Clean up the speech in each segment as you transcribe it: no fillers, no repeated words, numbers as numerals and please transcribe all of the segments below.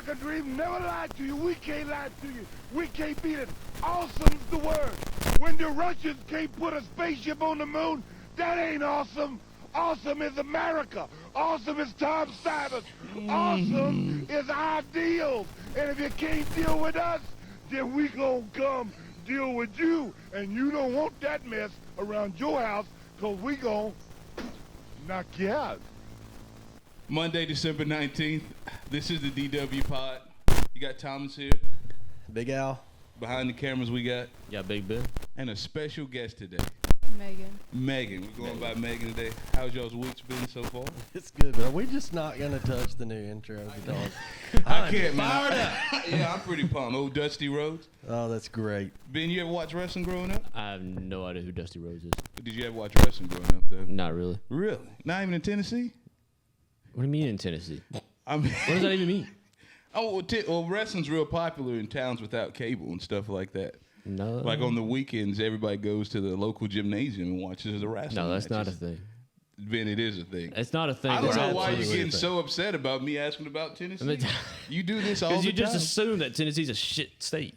American dream never lied to you. We can't lie to you. We can't beat it. Awesome's the word. When the Russians can't put a spaceship on the moon, that ain't awesome. Awesome is America. Awesome is Tom Simons. Awesome is ideals. And if you can't deal with us, then we gonna come deal with you. And you don't want that mess around your house, because we gonna knock you out. Monday, December 19th. This is the DW Pod. You got Thomas here. Big Al. Behind the cameras we got. Yeah, Big Ben. And a special guest today. Megan. We're going by Megan today. How's y'all's weeks been so far? It's good, but we're just not going to touch the new intro. I can't, man. Yeah, I'm pretty pumped. Old Dusty Rhodes. Oh, that's great. Ben, you ever watch wrestling growing up? I have no idea who Dusty Rhodes is. Did you ever watch wrestling growing up, though? Not really. Really? Not even in Tennessee? What do you mean in Tennessee? I mean, what does that even mean? Well, wrestling's real popular in towns without cable and stuff like that. No. Like on the weekends, everybody goes to the local gymnasium and watches the wrestling. No, that's matches. not a thing. Ben, it is a thing. It's not a thing. I don't know why you're getting so upset about me asking about Tennessee. You do this all the time. Because you just assume that Tennessee's a shit state.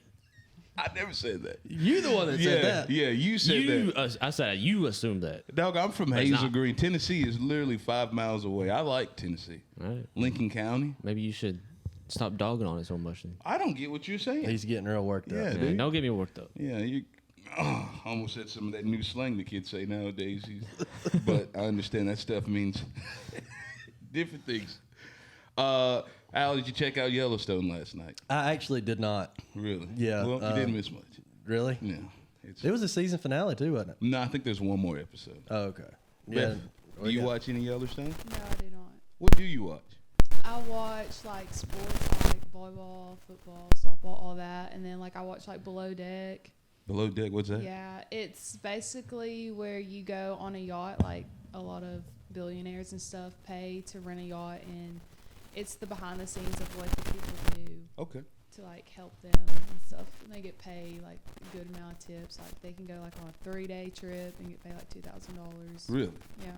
I never said that. You the one that said that. Yeah, you said that. I said you assumed that. Dog, I'm from Hazel Green. Tennessee is literally 5 miles away. I like Tennessee. Right. Lincoln County. Maybe you should stop dogging on it so much. Then. I don't get what you're saying. He's getting real worked up. Yeah, dude. Don't get me worked up. Yeah, you almost said some of that new slang the kids say nowadays. But I understand that stuff means different things. Al, did you check out Yellowstone last night? I actually did not. Really? Yeah. Well, you didn't miss much. Really? Yeah. It was a season finale too, wasn't it? No, I think there's one more episode. Oh, okay. Yeah. Do you watch any Yellowstone? No, I do not. What do you watch? I watch like sports, like volleyball, football, softball, all that, and then like I watch like Below Deck. Below Deck, what's that? Yeah, it's basically where you go on a yacht, like a lot of billionaires and stuff pay to rent a yacht, and it's the behind the scenes of what the people do. Okay. To like help them and stuff, and they get paid like a good amount of tips. Like they can go like on a 3-day trip and get paid like $2,000. Really? Yeah.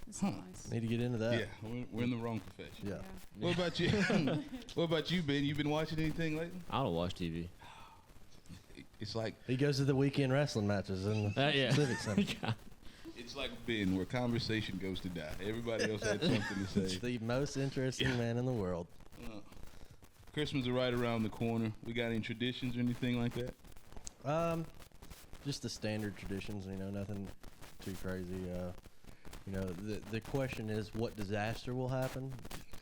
It's nice. Need to get into that. Yeah, we're in the wrong profession. Yeah. What about you? What about you, Ben? You been watching anything lately? I don't watch TV. It's like he goes to the weekend wrestling matches in the Civic Center. It's like Ben, where conversation goes to die. Everybody else had something to say. It's the most interesting man in the world. Christmas is right around the corner. We got any traditions or anything like that? Just the standard traditions. Nothing too crazy. The question is, what disaster will happen?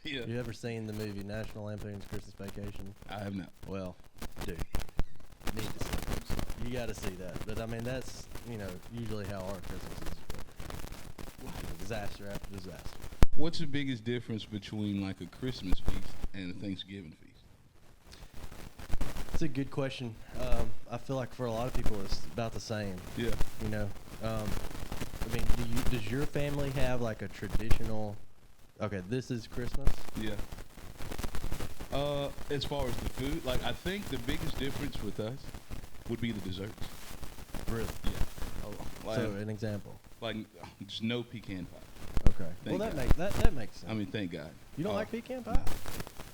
Yeah. You ever seen the movie National Lampoon's Christmas Vacation? I have not. Well, dude, need to see it. You got to see that. But I mean, that's usually how our Christmas is. Disaster after disaster. What's the biggest difference between like a Christmas feast and a Thanksgiving feast? That's a good question. I feel like for a lot of people, it's about the same. Yeah. I mean, does your family have like a traditional? Okay, this is Christmas. Yeah. As far as the food, like I think the biggest difference with us would be the desserts. Really? Yeah. So an example. Like just no pecan pie. Okay. Thank well, God. that makes sense. I mean, thank God. You don't like pecan pie? No.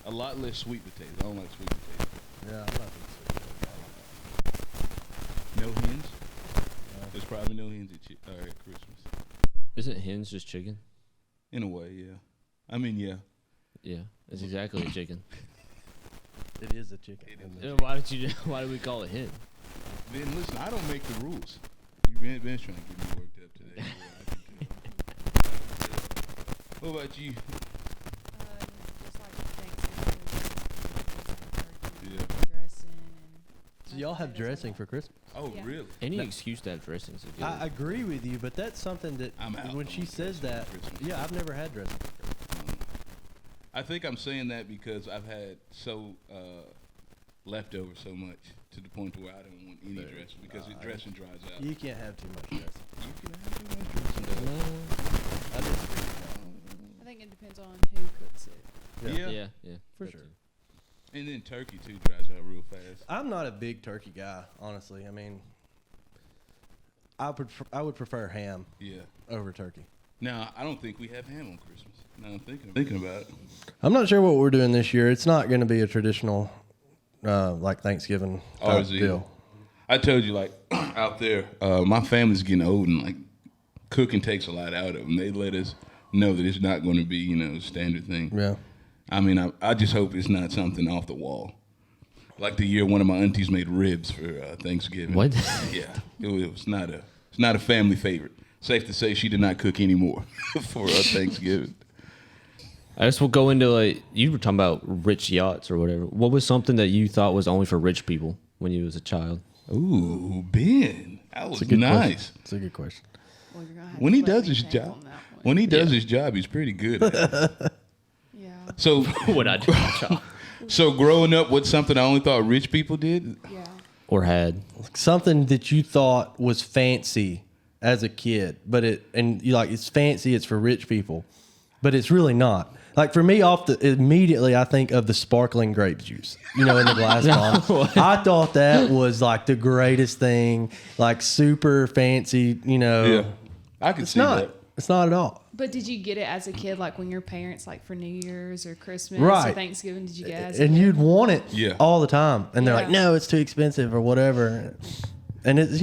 A lot less sweet potatoes. I don't like sweet potatoes. Yeah, I'm not big sweet potato. No hens. There's probably no hens at Christmas. Isn't hens just chicken? In a way, yeah. I mean, yeah. Yeah, it's exactly a chicken. It is a chicken. Why did we call it hen? Ben, listen, I don't make the rules. You've been trying to get me worked up today. What about you? Just like Thanksgiving, Yeah. dressing. So y'all have dressing for Christmas? Oh, Yeah. really? Any excuse to have dressings is good. I agree with you, but that's something that I'm out when on she says dressing that, for Christmas. yeah, I've never had dressing. I think I'm saying that because I've had leftover so much to the point where I don't want any dressing because the dressing dries out. You can't have too much dressing. You can have too much dressing. I disagree. I think it depends on who cooks it. Yeah. Yeah, For that sure. too. And then turkey too dries out real fast. I'm not a big turkey guy, honestly. I mean, I would prefer ham Yeah. over turkey. Now, I don't think we have ham on Christmas. Now I'm thinking about it. I'm not sure what we're doing this year. It's not going to be a traditional, like Thanksgiving type deal. I told you, like, out there, my family's getting old, and, like, cooking takes a lot out of them. They let us know that it's not going to be, a standard thing. Yeah. I mean, I just hope it's not something off the wall. Like the year one of my aunties made ribs for Thanksgiving. What? Yeah, it's not a family favorite. Safe to say she did not cook anymore for Thanksgiving. I guess we'll go into, like, you were talking about rich yachts or whatever. What was something that you thought was only for rich people when you was a child? Ooh, Ben, that was Question. nice. It's a good question. Well, you're gonna have When to he let does me his think job, on that one. when he does his job, he's pretty good at it. Yeah. So, What I did as a child. so growing up, what's something I only thought rich people did? Yeah. Or had. Something that you thought was fancy as a kid, but it's fancy, it's for rich people, but it's really not. Like for me, immediately I think of the sparkling grape juice, in the glass bottle. I thought that was like the greatest thing, like super fancy, Yeah, I could It's see not. that. It's not at all. But did you get it as a kid, like when your parents, like for New Year's or Christmas or Right. Thanksgiving, did you get it as a And kid? you'd want it Yeah. all the time. And they're Yeah. like, no, it's too expensive or whatever. And it's,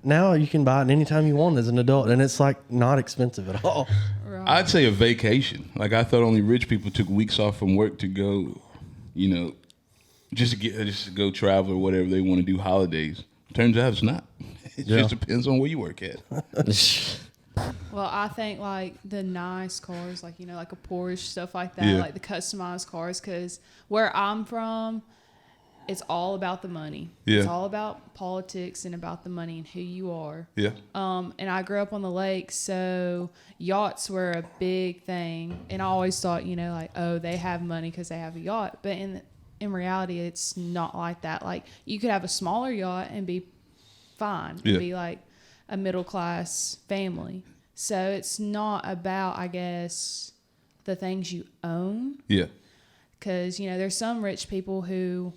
now you can buy it anytime you want as an adult. And it's like not expensive at all. Right. I'd say a vacation. Like I thought only rich people took weeks off from work to go, just to go travel or whatever they want to do holidays. Turns out it's not. It Yeah. just depends on where you work at. Well, I think like the nice cars, like like a Porsche, stuff like that, Yeah. like the customized cars. Because where I'm from, it's all about the money. Yeah. It's all about politics and about the money and who you are. Yeah. And I grew up on the lake, so yachts were a big thing. And I always thought, like, oh, they have money because they have a yacht. But in reality, it's not like that. Like you could have a smaller yacht and be fine, Yeah. and be like a middle class family. So it's not about, I guess, the things you own. Yeah. Because there's some rich people who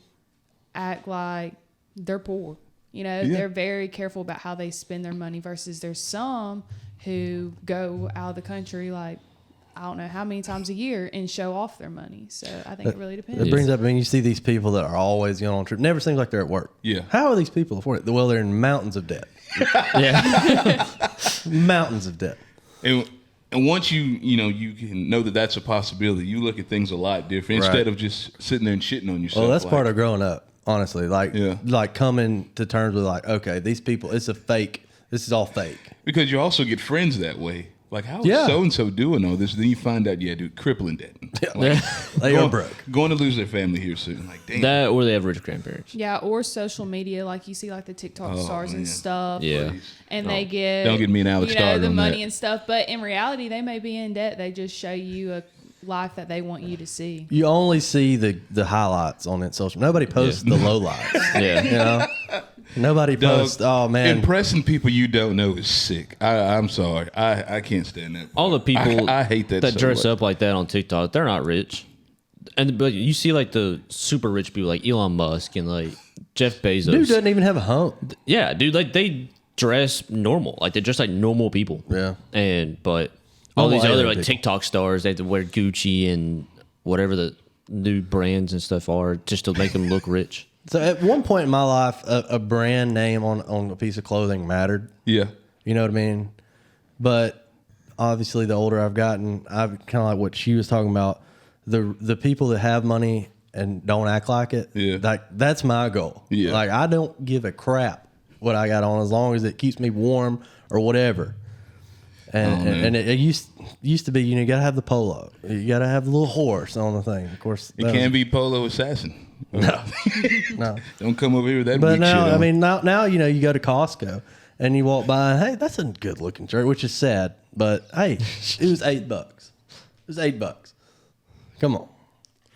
act like they're poor. They're very careful about how they spend their money versus there's some who go out of the country like I don't know how many times a year and show off their money. So I think it really depends. It brings up, you see these people that are always going on trips. Never seems like they're at work. Yeah. How are these people affording it? Well, they're in mountains of debt. Yeah. Mountains of debt. And once you can know that that's a possibility, you look at things a lot different Right. instead of just sitting there and shitting on yourself. Well, that's like, part of growing up, honestly. Like, Yeah. like coming to terms with like, okay, these people, it's a fake. This is all fake. because you also get friends that way. Like, how is Yeah. so and so doing all this? Then you find out, dude, crippling debt. Like, They are broke. Going to lose their family here soon. Like, damn. That or they have rich grandparents. Yeah, or social media, like you see like the TikTok Oh, stars man. and stuff. Yeah. And Oh, they get don't get me and Alex started the on money that. and stuff. But in reality, they may be in debt. They just show you a life that they want you to see. You only see the highlights on that social. Nobody posts the lowlights. Yeah. Nobody Doug, posts. Oh man, impressing people you don't know is sick. I'm sorry. I can't stand that. All the people I hate that so dress much. up like that on TikTok, they're not rich. But you see like the super rich people like Elon Musk and like Jeff Bezos. dude doesn't even have a home. Yeah, dude, like they dress normal. Like they dress like normal people. Yeah. But all Normal these other island like people. TikTok stars, they have to wear Gucci and whatever the new brands and stuff are just to make them look rich. So at one point in my life, a brand name on a piece of clothing mattered. Yeah. You know what I mean? But obviously, the older I've gotten, I've kind of like what she was talking about. The people that have money and don't act like it. Yeah. Like that's my goal. Yeah. Like I don't give a crap what I got on as long as it keeps me warm or whatever. And it used to be, you gotta have the polo. You gotta have the little horse on the thing. Of course, It can't be Polo Assassin. No. No. Don't come over here with that But weak now, shit I on. mean, now you go to Costco and you walk by and hey, that's a good looking shirt, which is sad. But hey, it was $8. It was $8. Come on.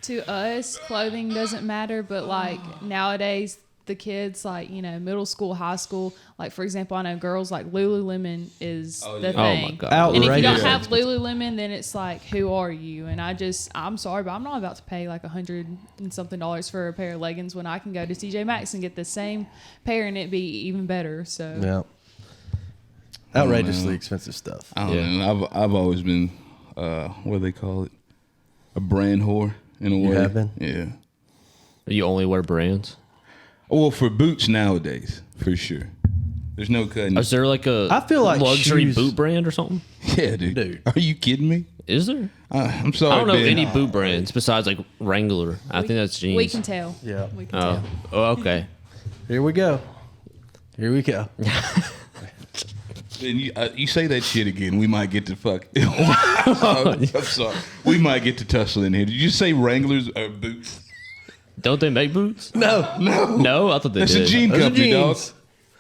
To us, clothing doesn't matter, but like nowadays, the kids like middle school, high school, like for example, I know girls like Lululemon is the Oh thing. my god. And if you Outrageous. don't have Lululemon, then it's like, who are you? And I'm sorry, but I'm not about to pay like $100 and something for a pair of leggings when I can go to TJ Maxx and get the same pair and it be even better. So Yeah. Outrageously expensive stuff. I don't know. I've always been, what do they call it? A brand whore in a way. You have been? Yeah. You only wear brands? Well, for boots nowadays, for sure. There's no cutting. Is there like a I feel like luxury shoes- boot brand or something? Yeah, dude. Are you kidding me? Is there? I'm sorry. I don't know Ben. any boot brands besides like Wrangler. I think that's jeans. We can tell. Yeah. We can Oh, tell. oh, okay. Here we go. Here we go. Ben, you say that shit again, we might get to fuck. I'm sorry. We might get to tussle in here. Did you say Wranglers are boots? Don't they make boots? No. No, I thought they That's did. a jean Those are company, dog. jeans.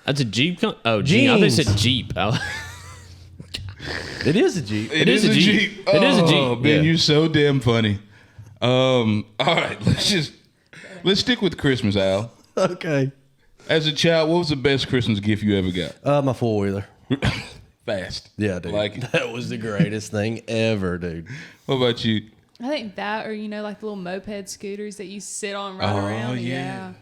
That's a Jeep. Oh, Jeep. I thought they Jeans. said Jeep. It is a Jeep. It is a Jeep. It is a Jeep. Oh, Ben, Yeah. you're so damn funny. All right, let's stick with Christmas, Al. Okay. As a child, what was the best Christmas gift you ever got? My 4-wheeler. Fast. Yeah, dude. Like it. That was the greatest thing ever, dude. What about you? I think that, or like the little moped scooters that you sit on right around. yeah. Yeah.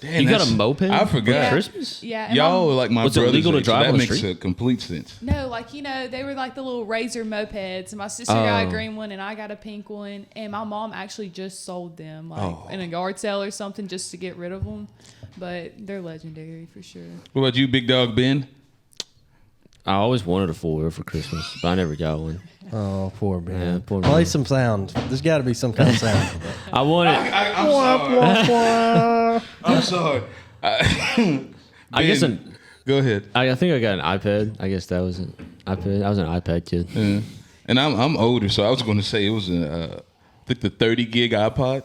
Damn, You got that's- a moped? I forgot. Yeah. Christmas? Yeah. and Y'all my- are like my Was it brothers. legal to age, so drive that on the makes street? a complete sense. No, like they were like the little Razor mopeds. And my sister got a green one, and I got a pink one. And my mom actually just sold them, like in a yard sale or something, just to get rid of them. But they're legendary for sure. What about you, Big Dog Ben? I always wanted a 4-wheeler for Christmas, but I never got one. Oh, poor man. Yeah, poor Play man. some sound. There's got to be some kind of sound. I wanted. I'm sorry. I guess Go ahead. I think I got an iPad. I guess that was an iPad. I was an iPad kid. Yeah. And I'm older, so I was going to say it was I think the 30 gig iPod.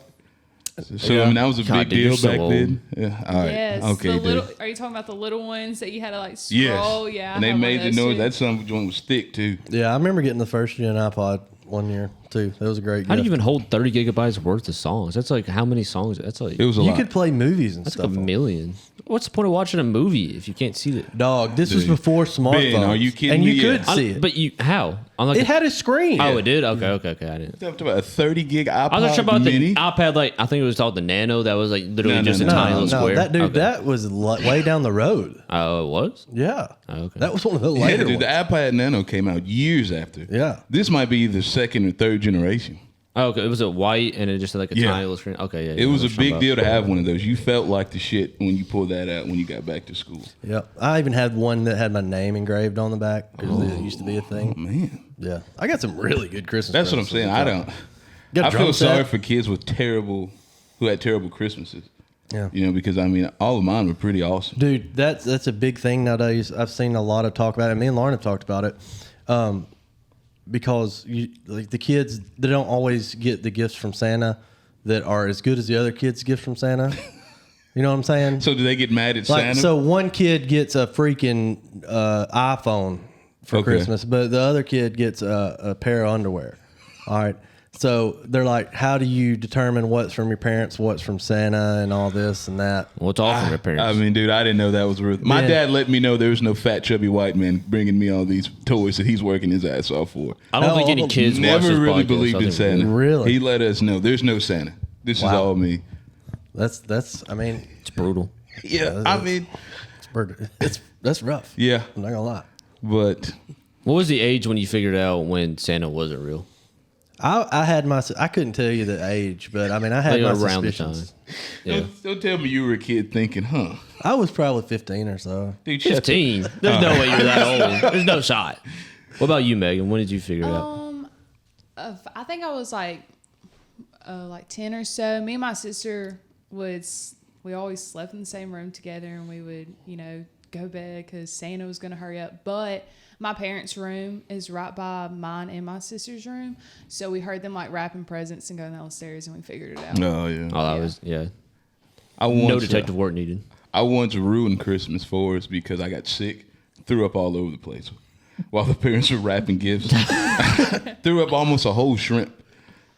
So I mean that was a God, big dude, you're deal so back old. then. Yeah. All right. Yes. Okay. The dude. little, are you talking about the little ones that you had to like scroll? Yes. Yeah. I And they had one made of the those, noise. too. That some joint was thick too. Yeah, I remember getting the first gen iPod one year too. That was a great How do gift. you even hold 30 gigabytes worth of songs? That's like how many songs? That's like It was a You lot. could play movies and that's stuff. like a on it. million. What's the point of watching a movie if you can't see it? Dog, this was Dude. before smartphones. are you kidding And me? you could Yeah. see it. But you how? On like It had a screen. oh, it did. Okay. I didn't. Talked about a 30 gig iPod I was talking about mini. the iPad. Like I think it was called the Nano. That was like literally No, just a no, tiny No, little no, square. that dude, Okay. that was way down the road. Oh, it was. Yeah. Oh, okay. That was one of the Yeah, later dude, the ones. iPad Nano came out years after. Yeah. This might be the second or third generation. Oh, okay. It was a white and it just had like a Yeah. tiny little screen. Okay, yeah. It was a big deal to have. have one of those. You felt like the shit when you pulled that out when you got back to school. Yep. I even had one that had my name engraved on the back because it used to be a thing. Man, Yeah. I got some really good Christmas that's what I'm presents saying. at I the time. don't. Got a I feel drum set. sorry for kids who had terrible Christmases. Yeah. You know, because I mean, all of mine were pretty awesome. Dude, that's a big thing nowadays. I've seen a lot of talk about it. And me and Lauren have talked about it. Because the kids, they don't always get the gifts from Santa that are as good as the other kids' gifts from Santa. You know what I'm saying? So do they get mad at Like, Santa? so one kid gets a freaking iPhone for Okay. Christmas, but the other kid gets a pair of underwear. All right. So they're like, how do you determine what's from your parents, what's from Santa, and all this and that? What's all from your parents? I mean, dude, I didn't know that was real. My Yeah. dad let me know there was no fat, chubby white man bringing me all these toys that he's working his ass off for. I don't think any Oh, kids watch Never this really podcast, believed so I in think- Santa. Really? He let us know there's no Santa. This is Wow. all me. That's I mean, It's brutal. Yeah, I mean, that's rough. yeah, I'm not gonna lie. but What was the age when you figured out when Santa wasn't real? I had my I couldn't tell you the age, but I mean I had Like my around the time. suspicions. Yeah. don't tell me you were a kid thinking, huh? I was probably 15 or so. Dude, shut the- 15. There's no way you're that old. There's no shot. What about you, Megan? When did you figure it out? I think I was like 10 or so. Me and my sister we always slept in the same room together, and we would, go to bed because Santa was going to hurry up. But my parents' room is right by mine and my sister's room. So we heard them like wrapping presents and going downstairs, and we figured it out. Oh yeah. Oh, that was, yeah. I once, No detective work needed. I once ruined Christmas for us because I got sick, threw up all over the place while the parents were wrapping gifts. Threw up almost a whole shrimp.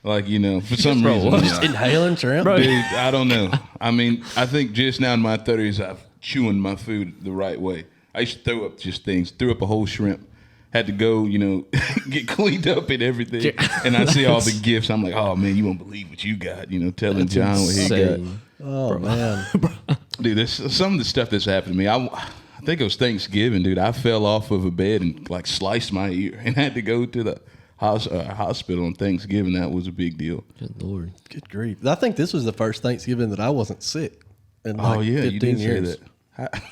Like, for some Bro, reason. what? Yeah. Inhaling shrimp. Bro. Dude, I don't know. I mean, I think just now in my 30s, I'm chewing my food the right way. I used to throw up just things. Threw up a whole shrimp. Had to go, get cleaned up and everything. And I see all the gifts. I'm like, oh, man, you won't believe what you got. Telling John what he got. Insane. Oh man. Dude, there's some of the stuff that's happened to me. I think it was Thanksgiving, dude. I fell off of a bed and like sliced my ear and had to go to the hospital on Thanksgiving. That was a big deal. Good Lord. Good grief. I think this was the first Thanksgiving that I wasn't sick in like 15 you did years. say that.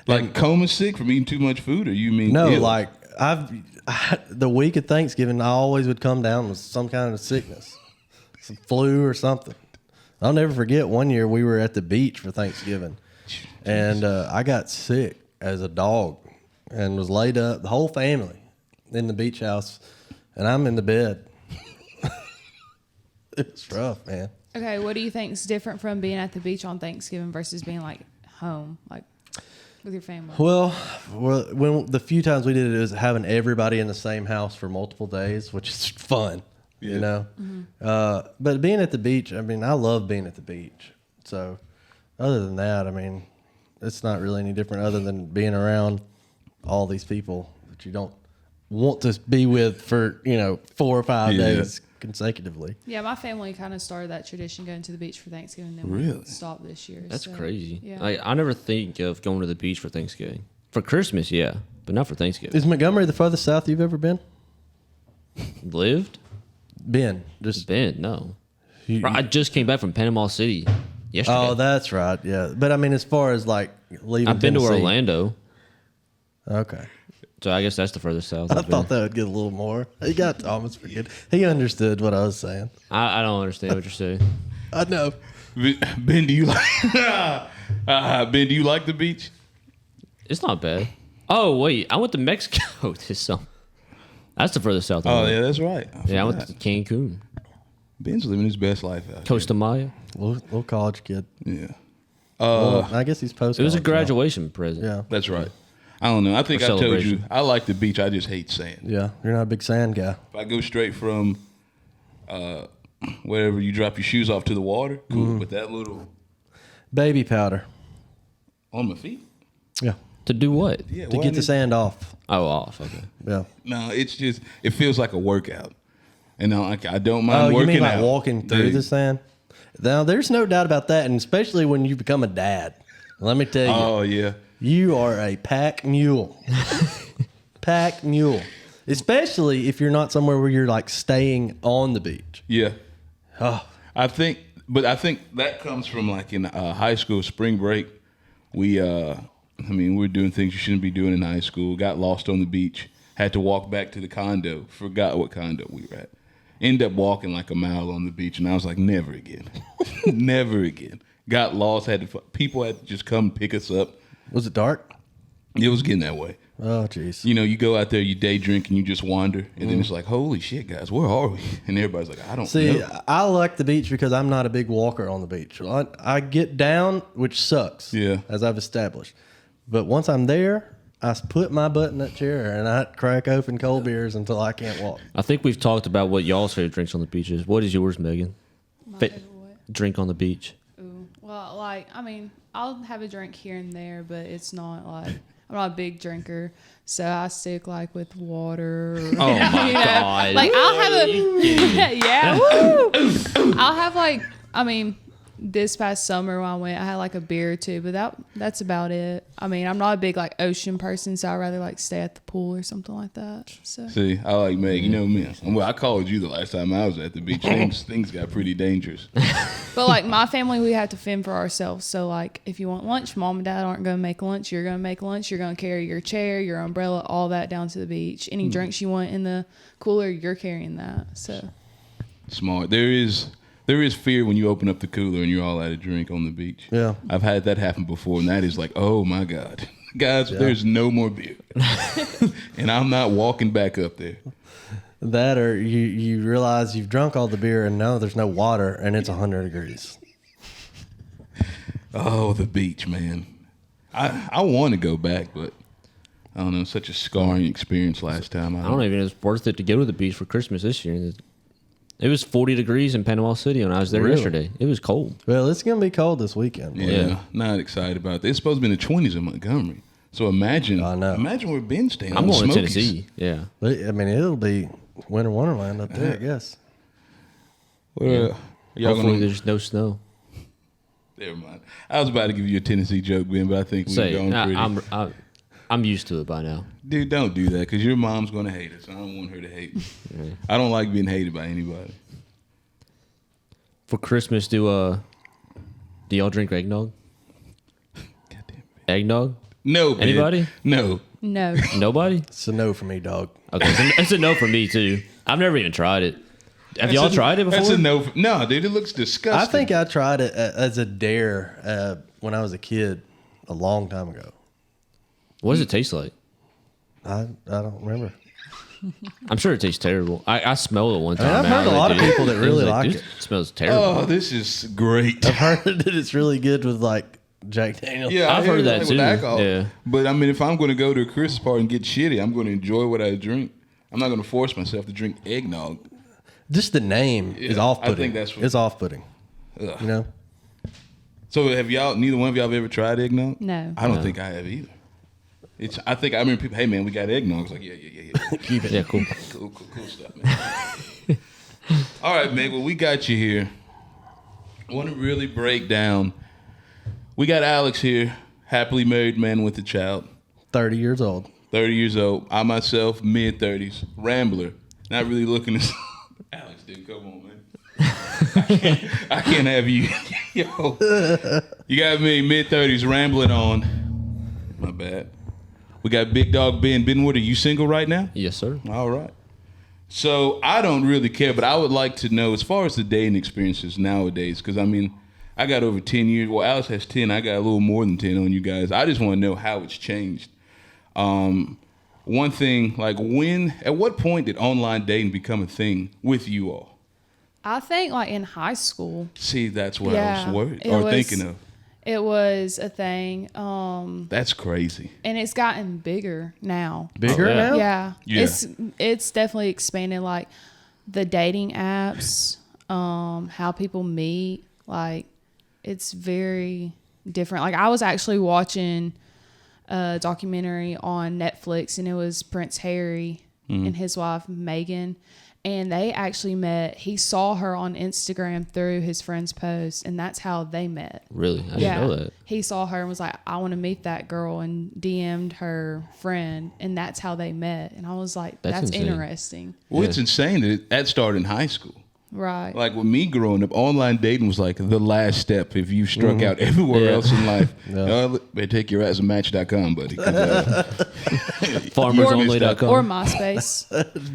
Like coma sick from eating too much food, or you mean No, ill? like the week of Thanksgiving, I always would come down with some kind of sickness, some flu or something. I'll never forget one year we were at the beach for Thanksgiving, and I got sick as a dog and was laid up, the whole family, in the beach house, and I'm in the bed. It's rough, man. Okay, what do you think is different from being at the beach on Thanksgiving versus being like home, like with your family? Well, when the few times we did it was having everybody in the same house for multiple days, which is fun, you know. But being at the beach, I mean, I love being at the beach. So, other than that, I mean, it's not really any different other than being around all these people that you don't want to be with for 4 or 5 days consecutively. Yeah, my family kind of started that tradition going to the beach for Thanksgiving, then Really? we stopped this year. That's so, crazy. Yeah. Like, I never think of going to the beach for Thanksgiving. For Christmas, yeah, but not for Thanksgiving. Is Montgomery the farthest south you've ever been? Lived? Just Been? No. you- I just came back from Panama City yesterday. Oh, that's right. Yeah, but I mean, as far as like leaving, I've been to Tennessee. Orlando, Okay. so I guess that's the furthest south. I I've been. thought that would get a little more. He got Thomas for good. He understood what I was saying. I don't understand what you're saying. I know. Ben, do you like Ben? Do you like the beach? It's not bad. Oh wait, I went to Mexico this summer. That's the furthest south. Oh yeah, that's right. I went forgot. to Cancun, Ben's living his best life out Costa Maya. Little college kid. here. Yeah, Well, I guess he's post. It was a graduation present. Yeah. that's right. I don't know. I think For I told you celebration. I like the beach. I just hate sand. Yeah. You're not a big sand guy. If I go straight from wherever you drop your shoes off to the water, cool. But that little Baby powder. on my feet, Yeah. To do what? yeah. To why get the did- sand off. Oh, off. Okay. Yeah. No, it's just it feels like a workout, and I don't Oh, mind you working mean like out. walking through Dude, the sand? Now, there's no doubt about that, and especially when you become a dad. Let me tell you, Oh yeah. you are a pack mule. Pack mule. Especially if you're not somewhere where you're like staying on the beach. Yeah. Oh, I think that comes from like in high school spring break. We're doing things you shouldn't be doing in high school. Got lost on the beach. Had to walk back to the condo. Forgot what condo we were at. Ended up walking like a mile on the beach, and I was like, never again, never again. Got lost. People had to just come pick us up. was it dark? It was getting that way. Oh, jeez. You know, you go out there, you day drink, and you just wander, and then it's like, holy shit, guys, where are we? And everybody's like, I don't See, know. I like the beach because I'm not a big walker on the beach. I get down, which sucks. Yeah. As I've established. But once I'm there, I put my butt in that chair and I crack open cold beers until I can't walk. I think we've talked about what y'all's favorite drinks on the beach is. What is yours, Megan? My Fa- favorite what? Drink on the beach. Ooh. Well, like, I mean, I'll have a drink here and there, but it's not like, I'm not a big drinker. So I stick like with water. Or, Oh my God. Like I'll have a, yeah, woo! I'll have like, I mean, this past summer when I went, I had like a beer or two, but that's about it. I mean, I'm not a big like ocean person, so I'd rather like stay at the pool or something like that. So See, I like Meg. You know me. Well, I called you the last time I was at the beach. Things got pretty dangerous. But like my family, we have to fend for ourselves. So like if you want lunch, mom and dad aren't going to make lunch. You're going to make lunch. You're going to carry your chair, your umbrella, all that down to the beach. Any drinks you want in the cooler, you're carrying that. So Smart. There is fear when you open up the cooler and you're all out of drink on the beach. Yeah. I've had that happen before, and that is like, oh my God. Guys, there's no more beer. And I'm not walking back up there. That or you realize you've drunk all the beer and now there's no water and it's 100 degrees. Oh, the beach, man. I want to go back, but I don't know. Such a scarring experience last time. I don't even know if it's worth it to go to the beach for Christmas this year. It was 40 degrees in Panama City when I was there Really? yesterday. It was cold. Well, it's going to be cold this weekend. Yeah, Yeah. not excited about that. It's supposed to be in the 20s in Montgomery. So imagine where Ben's staying. I'm on the going to Smokies. Tennessee. Yeah. I mean, it'll be winter wonderland up there, I guess. Well, y'all Hopefully gonna, there's no snow. Never mind. I was about to give you a Tennessee joke, Ben, but I think we've gone pretty. I'm used to it by now. Dude, don't do that because your mom's going to hate us. I don't want her to hate me. Yeah. I don't like being hated by anybody. For Christmas, do y'all drink eggnog? Goddamn. Eggnog? No, Ben. Anybody? No. No. Nobody? It's a no for me, dog. Okay, it's a no for me too. I've never even tried it. Have y'all tried it before? That's a no. No, dude, it looks disgusting. I think I tried it as a dare when I was a kid a long time ago. What does it taste like? I don't remember. I'm sure it tastes terrible. I smelled it one time. I've heard a lot of people that really like "Dude, it. It smells terrible. Oh, this is great. I've heard that it's really good with like Jack Daniels. Yeah, I've I heard that with too. alcohol. Yeah. But I mean, if I'm going to go to a Christmas party and get shitty, I'm going to enjoy what I drink. I'm not going to force myself to drink eggnog. Just the name is Yeah, off-putting. I think that's what- it's off-putting. Ugh. You know? So have y'all? Neither one of y'all have ever tried eggnog? No. I don't think I have either. I think I remember people. Hey man, we got eggnog. I was like, yeah. Keep it. Yeah, cool. Cool stuff, man. All right, man. Well, we got you here. I want to really break down. We got Alex here, happily married man with a child, 30 years old. 30 years old. I myself, mid-30s, rambler. Not really looking to. Alex, dude, come on, man. I can't have you. Yo, you got me mid-30s rambling on. My bad. We got Big Dog Ben. Ben, what are you single right now? Yes, sir. All right. So I don't really care, but I would like to know as far as the dating experiences nowadays, because I mean, I got over 10 years. Well, Alex has 10. I got a little more than 10 on you guys. I just want to know how it's changed. One thing, like at what point did online dating become a thing with you all? I think like in high school. See, that's what I was worried thinking of. It was a thing. That's crazy. And it's gotten bigger now. Bigger yeah. now? Yeah. It's definitely expanded, like the dating apps, how people meet, like it's very different. Like I was actually watching a documentary on Netflix and it was Prince Harry and his wife Meghan, and they actually met. He saw her on Instagram through his friend's post, and that's how they met. Really? I didn't know that. He saw her and was like, I want to meet that girl, and DM'd her friend, and that's how they met. And I was like, that's insane. interesting. Well, Yeah. it's insane that started in high school. Right. Like with me growing up, online dating was like the last step if you struck out everywhere else in life. Better take your ass to Match.com, buddy. FarmersOnly.com. Or MySpace.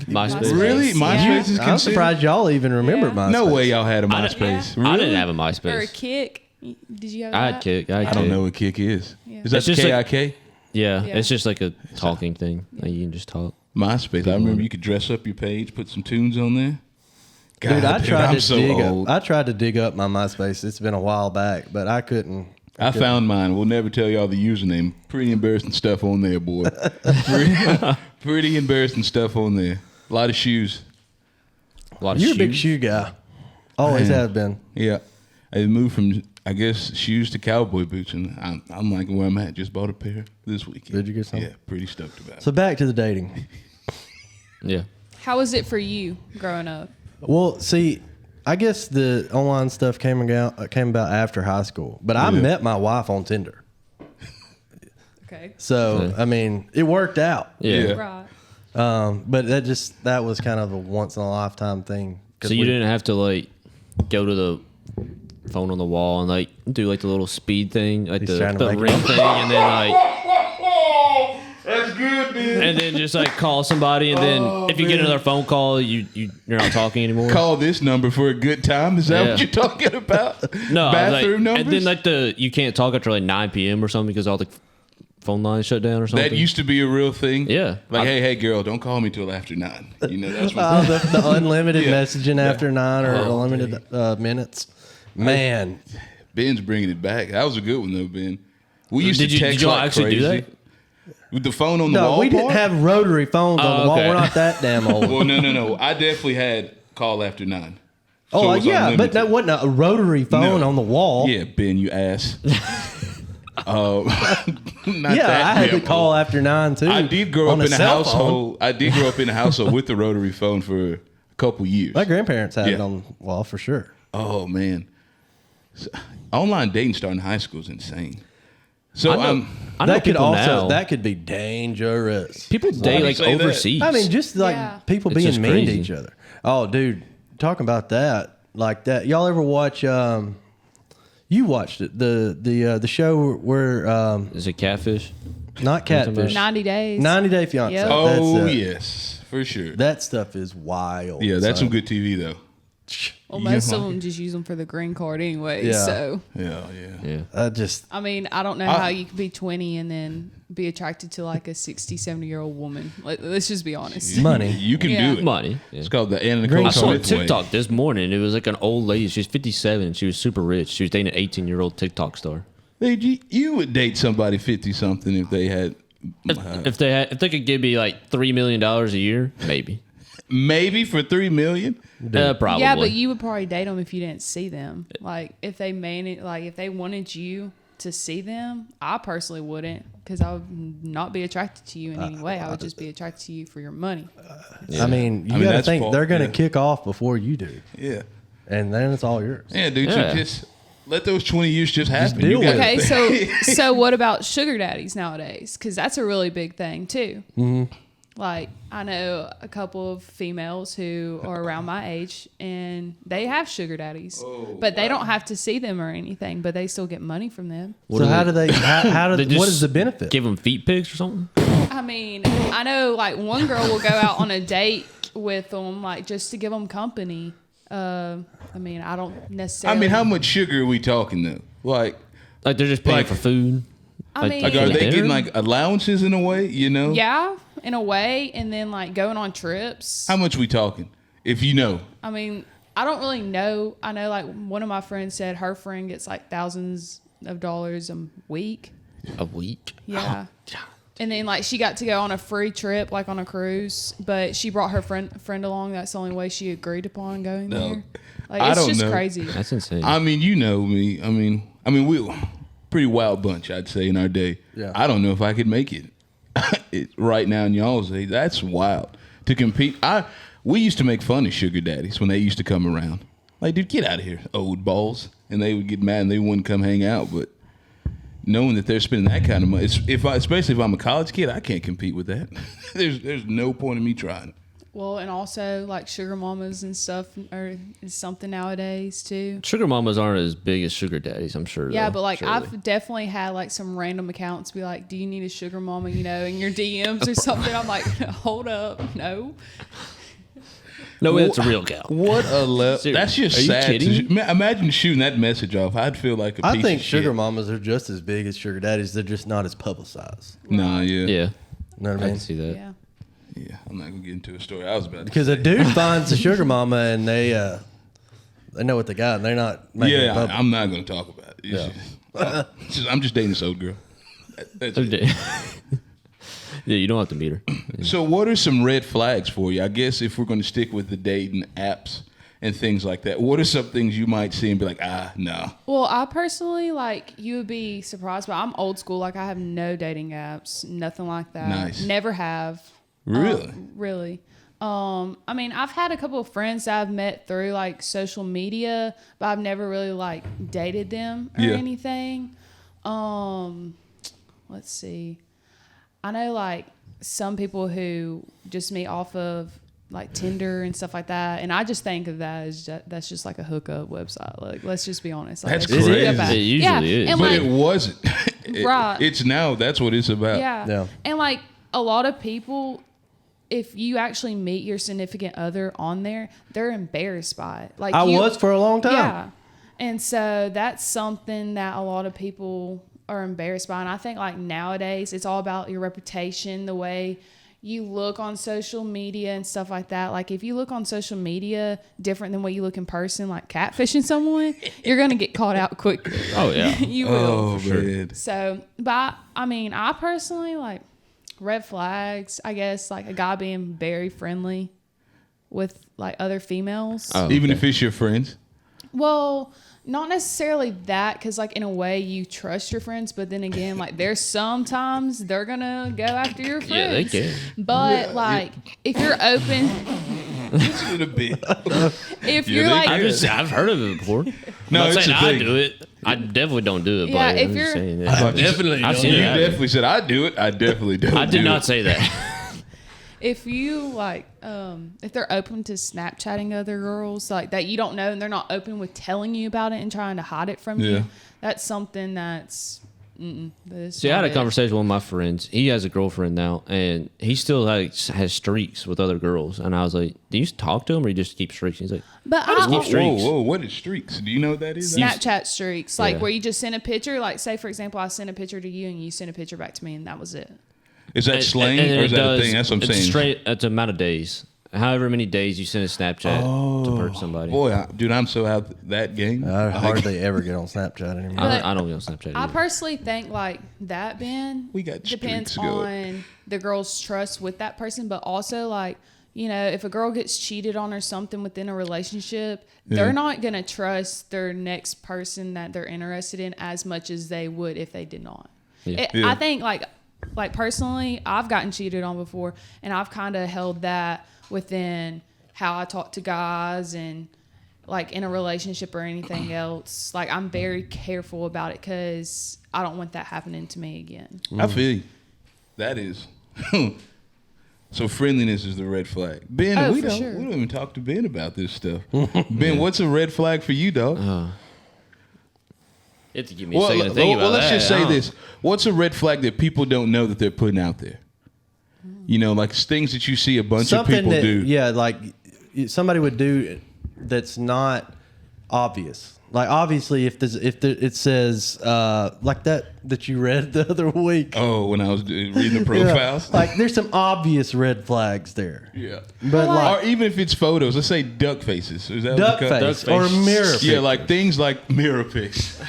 MySpace. Really? MySpace is I'm considered? surprised y'all even remember Yeah. MySpace. No way y'all had a MySpace. Yeah. Really? I didn't have a Or a MySpace. Kick. Did you have I that? had Kick. I I don't know what Kick is. Yeah. Is that It's just like- KIK? Yeah, Yeah. it's just like a talking thing. Like you can just talk. MySpace. I remember you could dress up your page, put some tunes on there. God, Dude, I tried I'm to so dig old. up. I tried to dig up my MySpace. It's been a while back, but I couldn't. I found mine. We'll never tell y'all the username. Pretty embarrassing stuff on there, boy. pretty embarrassing stuff on there. A lot of shoes. A lot of You're a big shoes. shoe guy. Always Man. have been. Yeah. I moved from, I guess, shoes to cowboy boots, and I'm liking where I'm at. Just bought a pair this weekend. Did you get some? Yeah, pretty stoked about it. So back to the dating. Yeah. How was it for you growing up? Well, see, I guess the online stuff came about after high school, but I Yeah. met my wife on Tinder. Okay. So I mean, it worked out. Yeah. Yeah. Right. But that was kind of a once in a lifetime thing. 'Cause So you we- didn't have to like go to the phone on the wall and like do like the little speed thing, like He's trying to the make it ring up. thing, and then like That's good, man. and then just like call somebody, and then if you get another phone call, you're not talking anymore. Call this number for a good time. Is that Yeah. what you're talking about? No, Bathroom like, numbers? and then you can't talk after like 9 p.m. or something because all the phone lines shut down or something. That used to be a real thing. Yeah. Like, hey, girl, don't call me till after 9. You know, that's what. Oh, the unlimited Yeah. messaging after 9 or Oh, unlimited minutes. Man, Ben's bringing it back. That was a good one though, Ben. We used Did to you- text did y'all like actually do crazy. that? With the phone on the no, wall. we didn't part? have rotary phones on the wall. okay. We're not that damn old. Well, no. I definitely had call after 9. oh, So it was yeah, but unlimited. that wasn't a rotary phone No. on the wall. Yeah, Ben, you ass. Not Yeah, that I had to damn call old. after 9 too. I did grow on up in a cell phone. household. I did grow up in a household with the rotary phone for a couple years. My grandparents had it Yeah. on the wall for sure. Oh man. Online dating starting in high school is insane. So I know that could people also now, that could be dangerous. people date like say that? overseas. I mean, just like Yeah. people It's being just mean to crazy. each other. Oh, dude, talking about that, like that. Y'all ever watch? You watched it, the show where Is it Catfish? not Catfish, 90 days. 90 Day Fiance. Yep. Oh That's, yes, for sure. that stuff is wild. Yeah, that's son. some good TV though. Well, most of them just use them for the green card anyway. Yeah. So, Yeah. Yeah. I mean, I don't know how you could be 20 and then be attracted to like a 60, 70-year-old woman. Let's just be honest. Money. You can Yeah. do it. Money. Yeah. It's called the Anna Green Nicole I saw a Smith way. TikTok this morning. It was like an old lady. She was 57. She was super rich. She was dating an 18-year-old TikTok star. Dude, you would date somebody 50 something if they had If they could give me like $3 million a year, maybe. maybe for $3 million. Probably. Yeah, but you would probably date them if you didn't see them. Like if they if they wanted you to see them, I personally wouldn't, because I would not be attracted to you in any way. I would just be attracted to you for your money. I mean, you got to that's think fault, they're going to yeah. kick off before you do, Yeah. and then it's all yours. Yeah, dude. Yeah. So just let those 20 years just happen. deal You with gotta it. Okay, think. so what about sugar daddies nowadays? Because that's a really big thing too. Mm-hmm. Like I know a couple of females who are around my age, and they have sugar daddies, but they don't have to see them or anything, but they still get money from them. So how do they? How They do? What just is the benefit? Give them feet pics or something? I mean, I know like one girl will go out on a date with them, like just to give them company. I mean, I don't necessarily. I mean, how much sugar are we talking though? Like Like they're just paying Like- for food? I mean- are for they dinner? getting like allowances in a way? You know? Yeah, in a way, and then like going on trips. How much we talking? If you know. I mean, I don't really know. I know like one of my friends said her friend gets like thousands of dollars a week. A week? Yeah. And then like she got to go on a free trip, like on a cruise, but she brought her friend along. That's the only way she agreed upon going No. there. Like I it's don't just know. crazy. That's insane. I mean, you know me. I mean, we pretty wild bunch, I'd say, in our day. Yeah. I don't know if I could make it, right now in y'all's age. That's wild to compete. We used to make fun of sugar daddies when they used to come around. Like, dude, get out of here, old balls. And they would get mad and they wouldn't come hang out. But knowing that they're spending that kind of money, especially if I'm a college kid, I can't compete with that. There's no point in me trying. Well, and also like sugar mamas and stuff is something nowadays too. Sugar mamas aren't as big as sugar daddies, I'm sure. Yeah, though, but like surely. I've definitely had like some random accounts be like, "Do you need a sugar mama?" You know, in your DMs or something. I'm like, hold up, no. No, it's a real gal. What a Seriously. that's just Are you sad. kidding? Imagine shooting that message off. I'd feel like a piece I think of sugar shit. mamas are just as big as sugar daddies. They're just not as publicized. Nah, yeah. Yeah. You know what I I mean? can see that. Yeah. Yeah, I'm not gonna get into a story I was about to. Because a dude finds a sugar mama and they know what they got. And they're not making it Yeah, public. I'm not gonna talk about it. I'm just dating this old girl. That's it. Okay. Yeah, you don't have to meet her. So, what are some red flags for you? I guess if we're going to stick with the dating apps and things like that, what are some things you might see and be like, no. Well, I personally like you would be surprised, but I'm old school. Like I have no dating apps, nothing like that. Nice. Never have. Really? Really. I mean, I've had a couple of friends that I've met through like social media, but I've never really like dated them or Yeah. anything. Let's see. I know like some people who just meet off of like Tinder and stuff like that, and I just think of that as that's just like a hookup website. Like, let's just be honest. Like, That's it's just a crazy. hookup app. It usually yeah. is. And But like, it wasn't. Right. It's now. That's what it's about. yeah. Yeah. And like a lot of people, if you actually meet your significant other on there, they're embarrassed by it. Like I was for a long time. Yeah. And so that's something that a lot of people are embarrassed by. And I think like nowadays it's all about your reputation, the way you look on social media and stuff like that. Like if you look on social media different than what you look in person, like catfishing someone, you're going to get caught out quickly. Oh, yeah. You will. Oh, man. So, but I mean, I personally like red flags, I guess, like a guy being very friendly with like other females. Oh, Even okay. if it's your friends. Well, not necessarily that, because like in a way you trust your friends, but then again, like there's sometimes they're gonna go after your friends. Yeah, they can. But like if you're open, Listen to the bit. If Yeah, you're they like, care. I've heard of it before. No, I'm not it's saying a I thing. do it. I definitely don't do it. Yeah, but if I'm just you're- saying I that. definitely I've don't seen do You it that. happen. definitely said I do it. I definitely don't. I did do not it. say that. if you like, if they're open to Snapchatting other girls like that you don't know, and they're not open with telling you about it and trying to hide it from Yeah. you, that's something that's. See, I had a conversation with one of my friends. He has a girlfriend now, and he still has streaks with other girls. And I was like, "Do you talk to him, or you just keep streaks?" He's like, But just I, keep streaks. Whoa! What is streaks? Do you know what that is? Snapchat streaks, like Yeah. where you just send a picture. Like, say for example, I sent a picture to you, and you sent a picture back to me, and that was it. Is that slang And or is it that a does- thing? That's what I'm it's saying. Straight. It's amount of days. However many days you send a Snapchat to hurt somebody. Boy, dude, I'm so out that game. I hardly ever get on Snapchat anymore. But I don't get on Snapchat. I either. personally think like that, Ben, We got depends streaks going. on the girl's trust with that person, but also like, you know, if a girl gets cheated on or something within a relationship, they're not gonna trust their next person that they're interested in as much as they would if they did not. Yeah. I think like personally, I've gotten cheated on before, and I've kind of held that within how I talk to guys and like in a relationship or anything else. Like I'm very careful about it because I don't want that happening to me again. I feel you. That is. So friendliness is the red flag. Ben, Oh, we for don't sure. we don't even talk to Ben about this stuff. Ben, what's a red flag for you, dog? You have to give me a second to think about well, let's that. just say I don't- this. What's a red flag that people don't know that they're putting out there? You know, like things that you see a bunch of people that, do. yeah, like somebody would do that's not obvious. Like obviously, if it says like that you read the other week. Oh, when I was reading the profiles. Like there's some obvious red flags there. Yeah. But like Or even if it's photos, let's say duck faces. Is that duck what face they call- or mirror. Yeah, like things like mirror pics.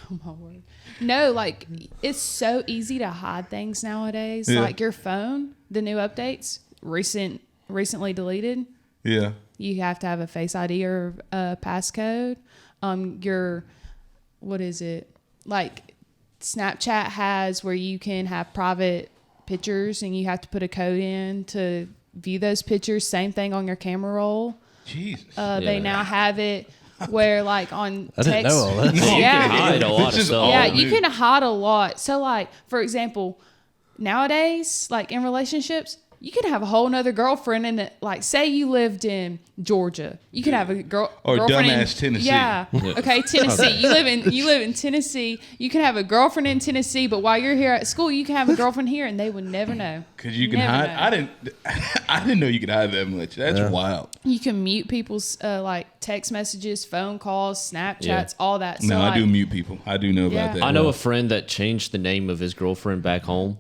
Oh my word. No, like it's so easy to hide things nowadays. Yeah. Like your phone, the new updates, recently deleted. Yeah. You have to have a Face ID or a passcode. Your what is it? Like Snapchat has where you can have private pictures and you have to put a code in to view those pictures. Same thing on your camera roll. Jesus. They Yeah. now have it where like on I didn't know all that. Yeah. hide a lot This of is stuff. all Yeah, new. you can hide a lot. So, like, for example, nowadays, like in relationships, you can have a whole nother girlfriend in it. Like, say you lived in Georgia, you can have a Or girlfriend in dumbass Tennessee. Yeah. Okay, Tennessee. You live in Tennessee. You can have a girlfriend in Tennessee, but while you're here at school, you can have a girlfriend here, and they would never know. Because you can Never hide. know. I didn't know you could hide that much. That's wild. You can mute people's like text messages, phone calls, Snapchats, Yeah. all that. So, No, I like, do mute people. I do know about Yeah. that. I know a friend that changed the name of his girlfriend back home.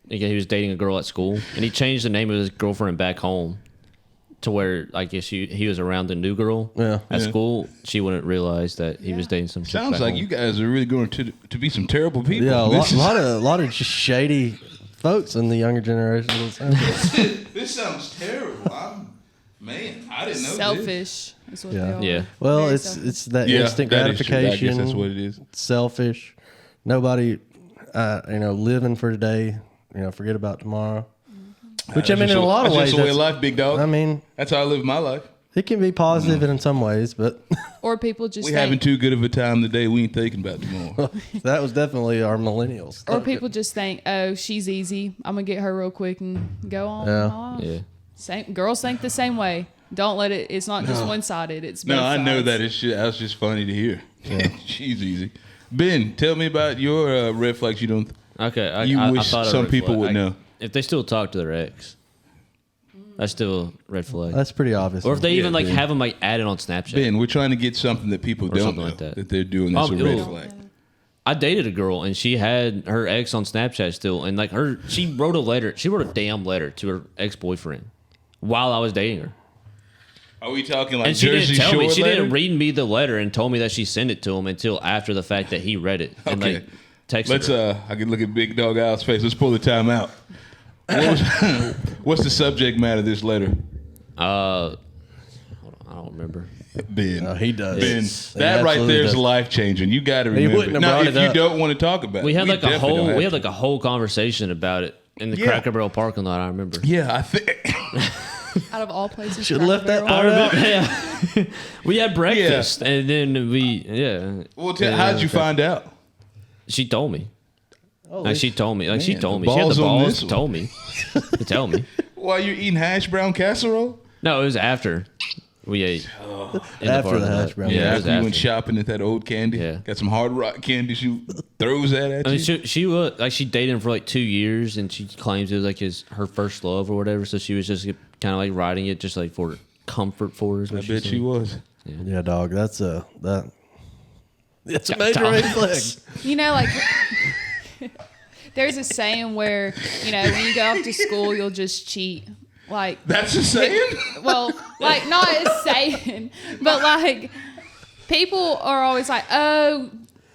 He was dating a girl at school, and he changed the name of his girlfriend back home to where I guess he was around the new girl Yeah. at Yeah. school. She wouldn't realize that he was dating some chick Sounds back like home. you guys are really going to be some terrible people. Yeah, a This lot of just shady folks in the younger generation. This sounds terrible. Man, I didn't know this. selfish is what Yeah. they are. Yeah. Well, Very it's selfish. it's that Yeah, instant that is true. I gratification. guess that's what it is. Selfish. Nobody, living for today. Forget about tomorrow. Which I mean, in a lot of That's ways, just the way of that's- life, big dog. I mean, that's how I live my life. it can be positive in some ways, but Or people just We think, having too good of a time today. We ain't thinking about tomorrow. that was definitely our millennials. or people just think, oh, she's easy. I'm gonna get her real quick and go on. Yeah. off. Yeah. Same girls think the same way. Don't let it. It's not just one sided. It's both No, I know sides. that. That's just funny to hear. She's easy. Ben, tell me about your red flags. You don't. Okay, I wish thought of some red people flag. would know. If they still talk to their ex, that's still a red flag. That's pretty obvious. Or if they even Ben. have them added on Snapchat. Ben, we're trying to get something that people don't something know like that. they're doing. That's Oh, a red ew. flag. I dated a girl and she had her ex on Snapchat still, and like she wrote a letter. She wrote a damn letter to her ex boyfriend while I was dating her. Are we talking like And she Jersey didn't tell Shore me. She letter? didn't read me the letter and told me that she sent it to him until after the fact that he read it. And Okay. like texted Let's her. I can look at Big Dog Al's face. Let's pull the time out. What's the subject matter of this letter? Hold on, I don't remember. Ben. he does. Ben, He that right absolutely there is does. life changing. You got to remember. wouldn't have Now, brought if it you up. don't want to talk about We it, had like a definitely don't whole have we had to. like a whole conversation about it in the Yeah. Cracker Barrel parking lot. I remember. Yeah, I think Out of all places, Should have left that Cracker Barrel. part out. Yeah. We had breakfast and then Well, how'd you find out? She told me. Oh, Like she told me. Like she Man, told the me. She had the balls on balls this to one. told me. To tell me. While you're eating hash brown casserole? No, it was after we ate. in After part the of hash brown. Yeah, it was after you went after. shopping at that old candy? Yeah. Got some hard rock candy she throws that at I you? mean, she was like she dated him for like 2 years, and she claims it was like her first love or whatever. So she was just kind of like riding it just like for comfort for her. Is what I bet she was. Yeah, dog. That's a major Dog. red flag. You know, like there's a saying where when you go off to school, you'll just cheat. Like That's a saying? well, like not a saying, but like people are always like, oh,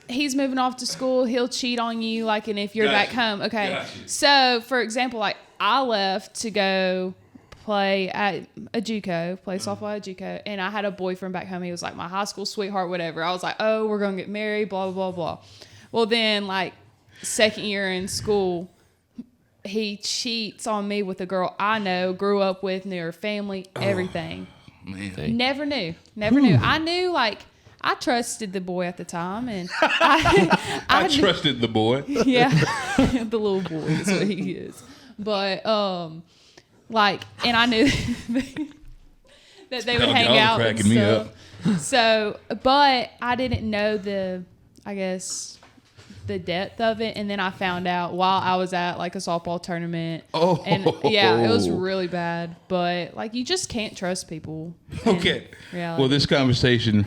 he's moving off to school, he'll cheat on you, like, and if you're back Gotcha. home, okay. Gotcha. So, for example, like I left to go play at a JUCO, play softball at JUCO, and I had a boyfriend back home. He was like my high school sweetheart, whatever. I was like, oh, we're gonna get married, blah blah blah blah. Well, then like second year in school, he cheats on me with a girl I know, grew up with, knew her family, everything. Man. Never knew. I knew, like, I trusted the boy at the time, and I knew- trusted the boy. yeah, the little boy is what he is. But like, and I knew that they would Dog, hang y'all are out and cracking me stuff. up. So, but I didn't know the depth of it, and then I found out while I was at like a softball tournament. Oh. And yeah, it was really bad. But like, you just can't trust people. in Okay. reality. Well, this conversation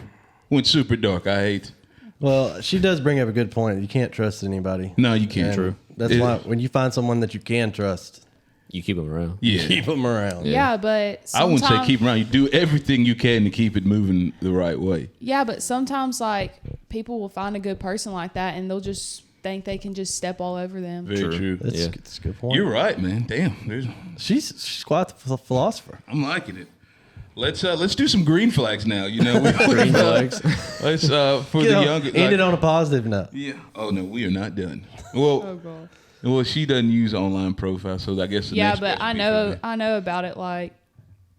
went super dark. I hate. Well, she does bring up a good point. You can't trust anybody. No, you can't. And That's why when you find someone that you can trust, You keep them around. Yeah. keep them around. Yeah, but I wouldn't say sometime- keep around. You do everything you can to keep it moving the right way. Yeah, but sometimes like people will find a good person like that, and they'll just think they can just step all over them. Very true. That's, Yeah. that's a good point. You're right, man. Damn. She's quite the philosopher. I'm liking it. Let's do some green flags now. Green flags. Let's for the younger. End it on a positive note. Yeah. Oh no, we are not done. Well, Oh god. well, she doesn't use online profile, so I guess. The Yeah, next but question I would be for me. know about it. Like,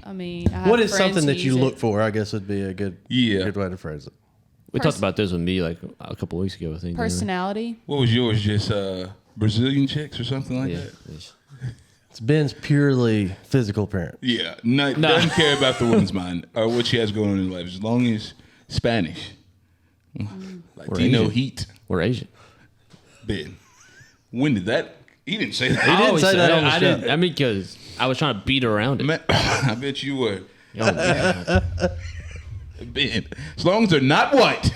I mean, I have What is friends something who that you use look it. for? I guess would be a good way to phrase it. We talked about this with me like a couple weeks ago, I think. didn't we? Personality. What was yours? Just Brazilian chicks or something like Yeah. that? It's Ben's purely physical appearance. Yeah, doesn't care about the woman's mind or what she has going on in life, as long as Spanish, Latino Asian. heat. We're Asian. Ben, when did that? He didn't say that. He didn't always say say that on the I show. didn't. I mean, because I was trying to beat her around it. Man, I bet you were. Oh, yeah. Ben, as long as they're not white.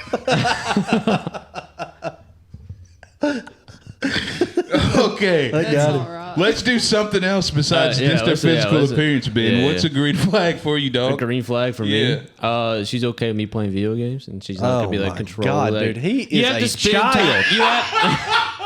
Okay. I That's got all it. right. Let's do something else besides Yeah, just their let's- yeah, physical let's- appearance, Ben. yeah, What's yeah. a green flag for you, A dog? green flag for Yeah. me. She's okay with me playing video games, and she's not Oh gonna be like my control. God, like, dude, he you is have a to spend child. time. You have,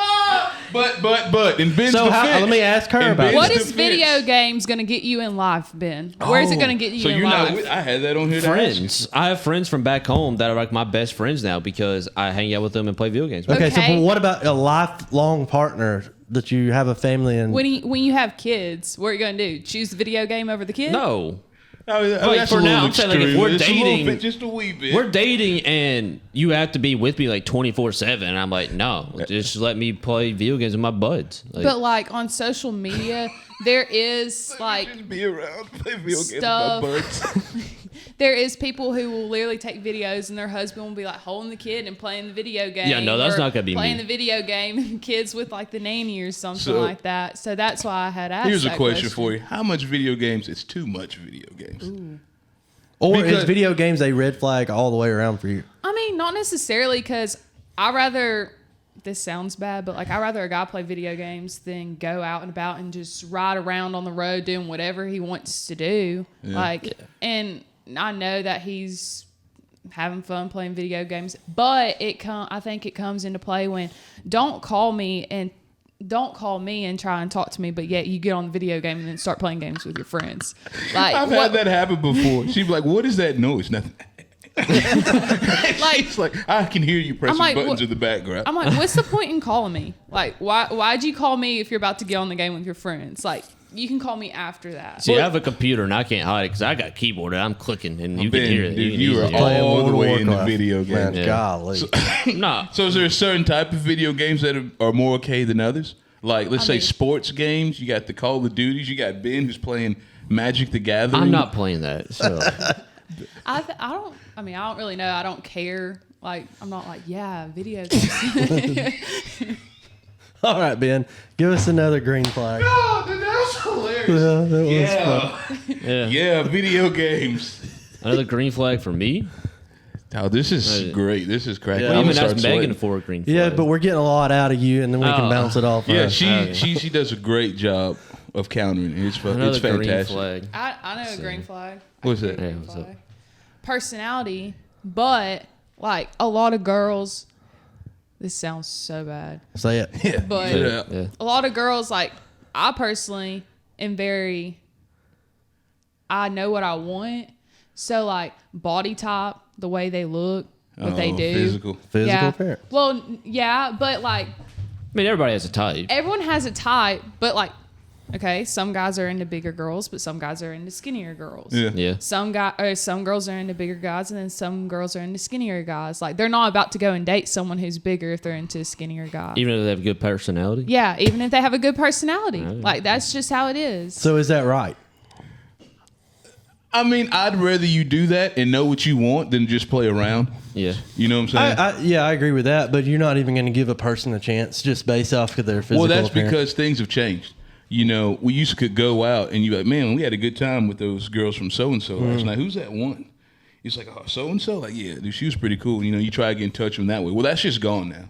But in Ben's So defense, let me ask her in about Ben's What it. is defense- video games going to get you in life, Ben? Where is it going to get you So in you're life? not. I had that on here. to ask. friends. I have friends from back home that are like my best friends now because I hang out with them and play video games. with Okay, Okay. so what about a lifelong partner that you have a family and when you have kids, what are you going to do? Choose the video game over the kid? them. No, Like for now, I'm saying, like, if we're dating- just a wee bit. we're dating and you have to be with me like 24/7. And I'm like, no, just let me play video games with my buds. Like, But like on social media, there is like just be around, play video games with stuff. my buds. there is people who will literally take videos and their husband will be like holding the kid and playing the video game. Yeah, no, that's or not gonna be playing me. the video game and kids with like the nanny or something So- like that. So that's why I had asked. Here's a that question for you: how much video games is too much video games? or because- is video games a red flag all the way around for you? I mean, not necessarily because I rather. This sounds bad, but like I rather a guy play video games than go out and about and just ride around on the road doing whatever he wants to do. And I know that he's having fun playing video games, but I think it comes into play when don't call me and try and talk to me, but yet you get on the video game and then start playing games with your friends. Like I've had that happen before. She'd be like, "What is that noise?" Nothing. like It's like I can hear you pressing like, buttons what- in the background. I'm like, what's the point in calling me? Like, why'd you call me if you're about to get on the game with your friends? Like, You can call me after that. See, I have a computer and I can't hide it because I got a keyboard and I'm clicking and you can hear it. Dude, can you are easily hear it. all the World of way into Warcraft. video Man, games. golly. Nah. So is there a certain type of video games that are more okay than others? Like, let's say mean- sports games. You got the Call of Duties. You got Ben who's playing Magic the Gathering. I'm not playing that. So I don't really know. I don't care. Like, I'm not like, yeah, video games. All right, Ben, give us another green flag. Oh, dude, that's hilarious. Yeah, that was fun. yeah. Yeah, video games. Another green flag for me. Oh, this is great. This is cracking. Yeah, I'm I gonna even asked start Megan sweating. for a green flag. Yeah, but we're getting a lot out of you, and then we can Oh. bounce it off. Yeah, her. she does a great job of countering it. It's Another green fantastic. flag. I know a green flag. What's that? Yeah, Green what's up? flag. Personality, but like a lot of girls. This sounds so bad, Say it. Yeah. but Yeah. Yeah. a lot of girls like I personally am very. I know what I want, so like body type, the way they look, what they Oh, do. Physical. Physical Yeah. appearance. Well, yeah, but like I mean, everybody has a type. everyone has a type, but like, okay, some guys are into bigger girls, but some guys are into skinnier girls. Yeah. Yeah. Some girls are into bigger guys, and then some girls are into skinnier guys. Like they're not about to go and date someone who's bigger if they're into a skinnier guy. Even if they have a good personality. Yeah, even if they have a good personality, like that's just how it is. So is that right? I mean, I'd rather you do that and know what you want than just play around. Yeah. You know what I'm saying? Yeah, I agree with that. But you're not even going to give a person a chance just based off of their physical Well, that's appearance. because things have changed. You know, we used to go out and you like, man, we had a good time with those girls from so and so last night. Who's that one? He's like, oh, so and so. Like, yeah, dude, she was pretty cool. You know, you try to get in touch with them that way. Well, that's just gone now.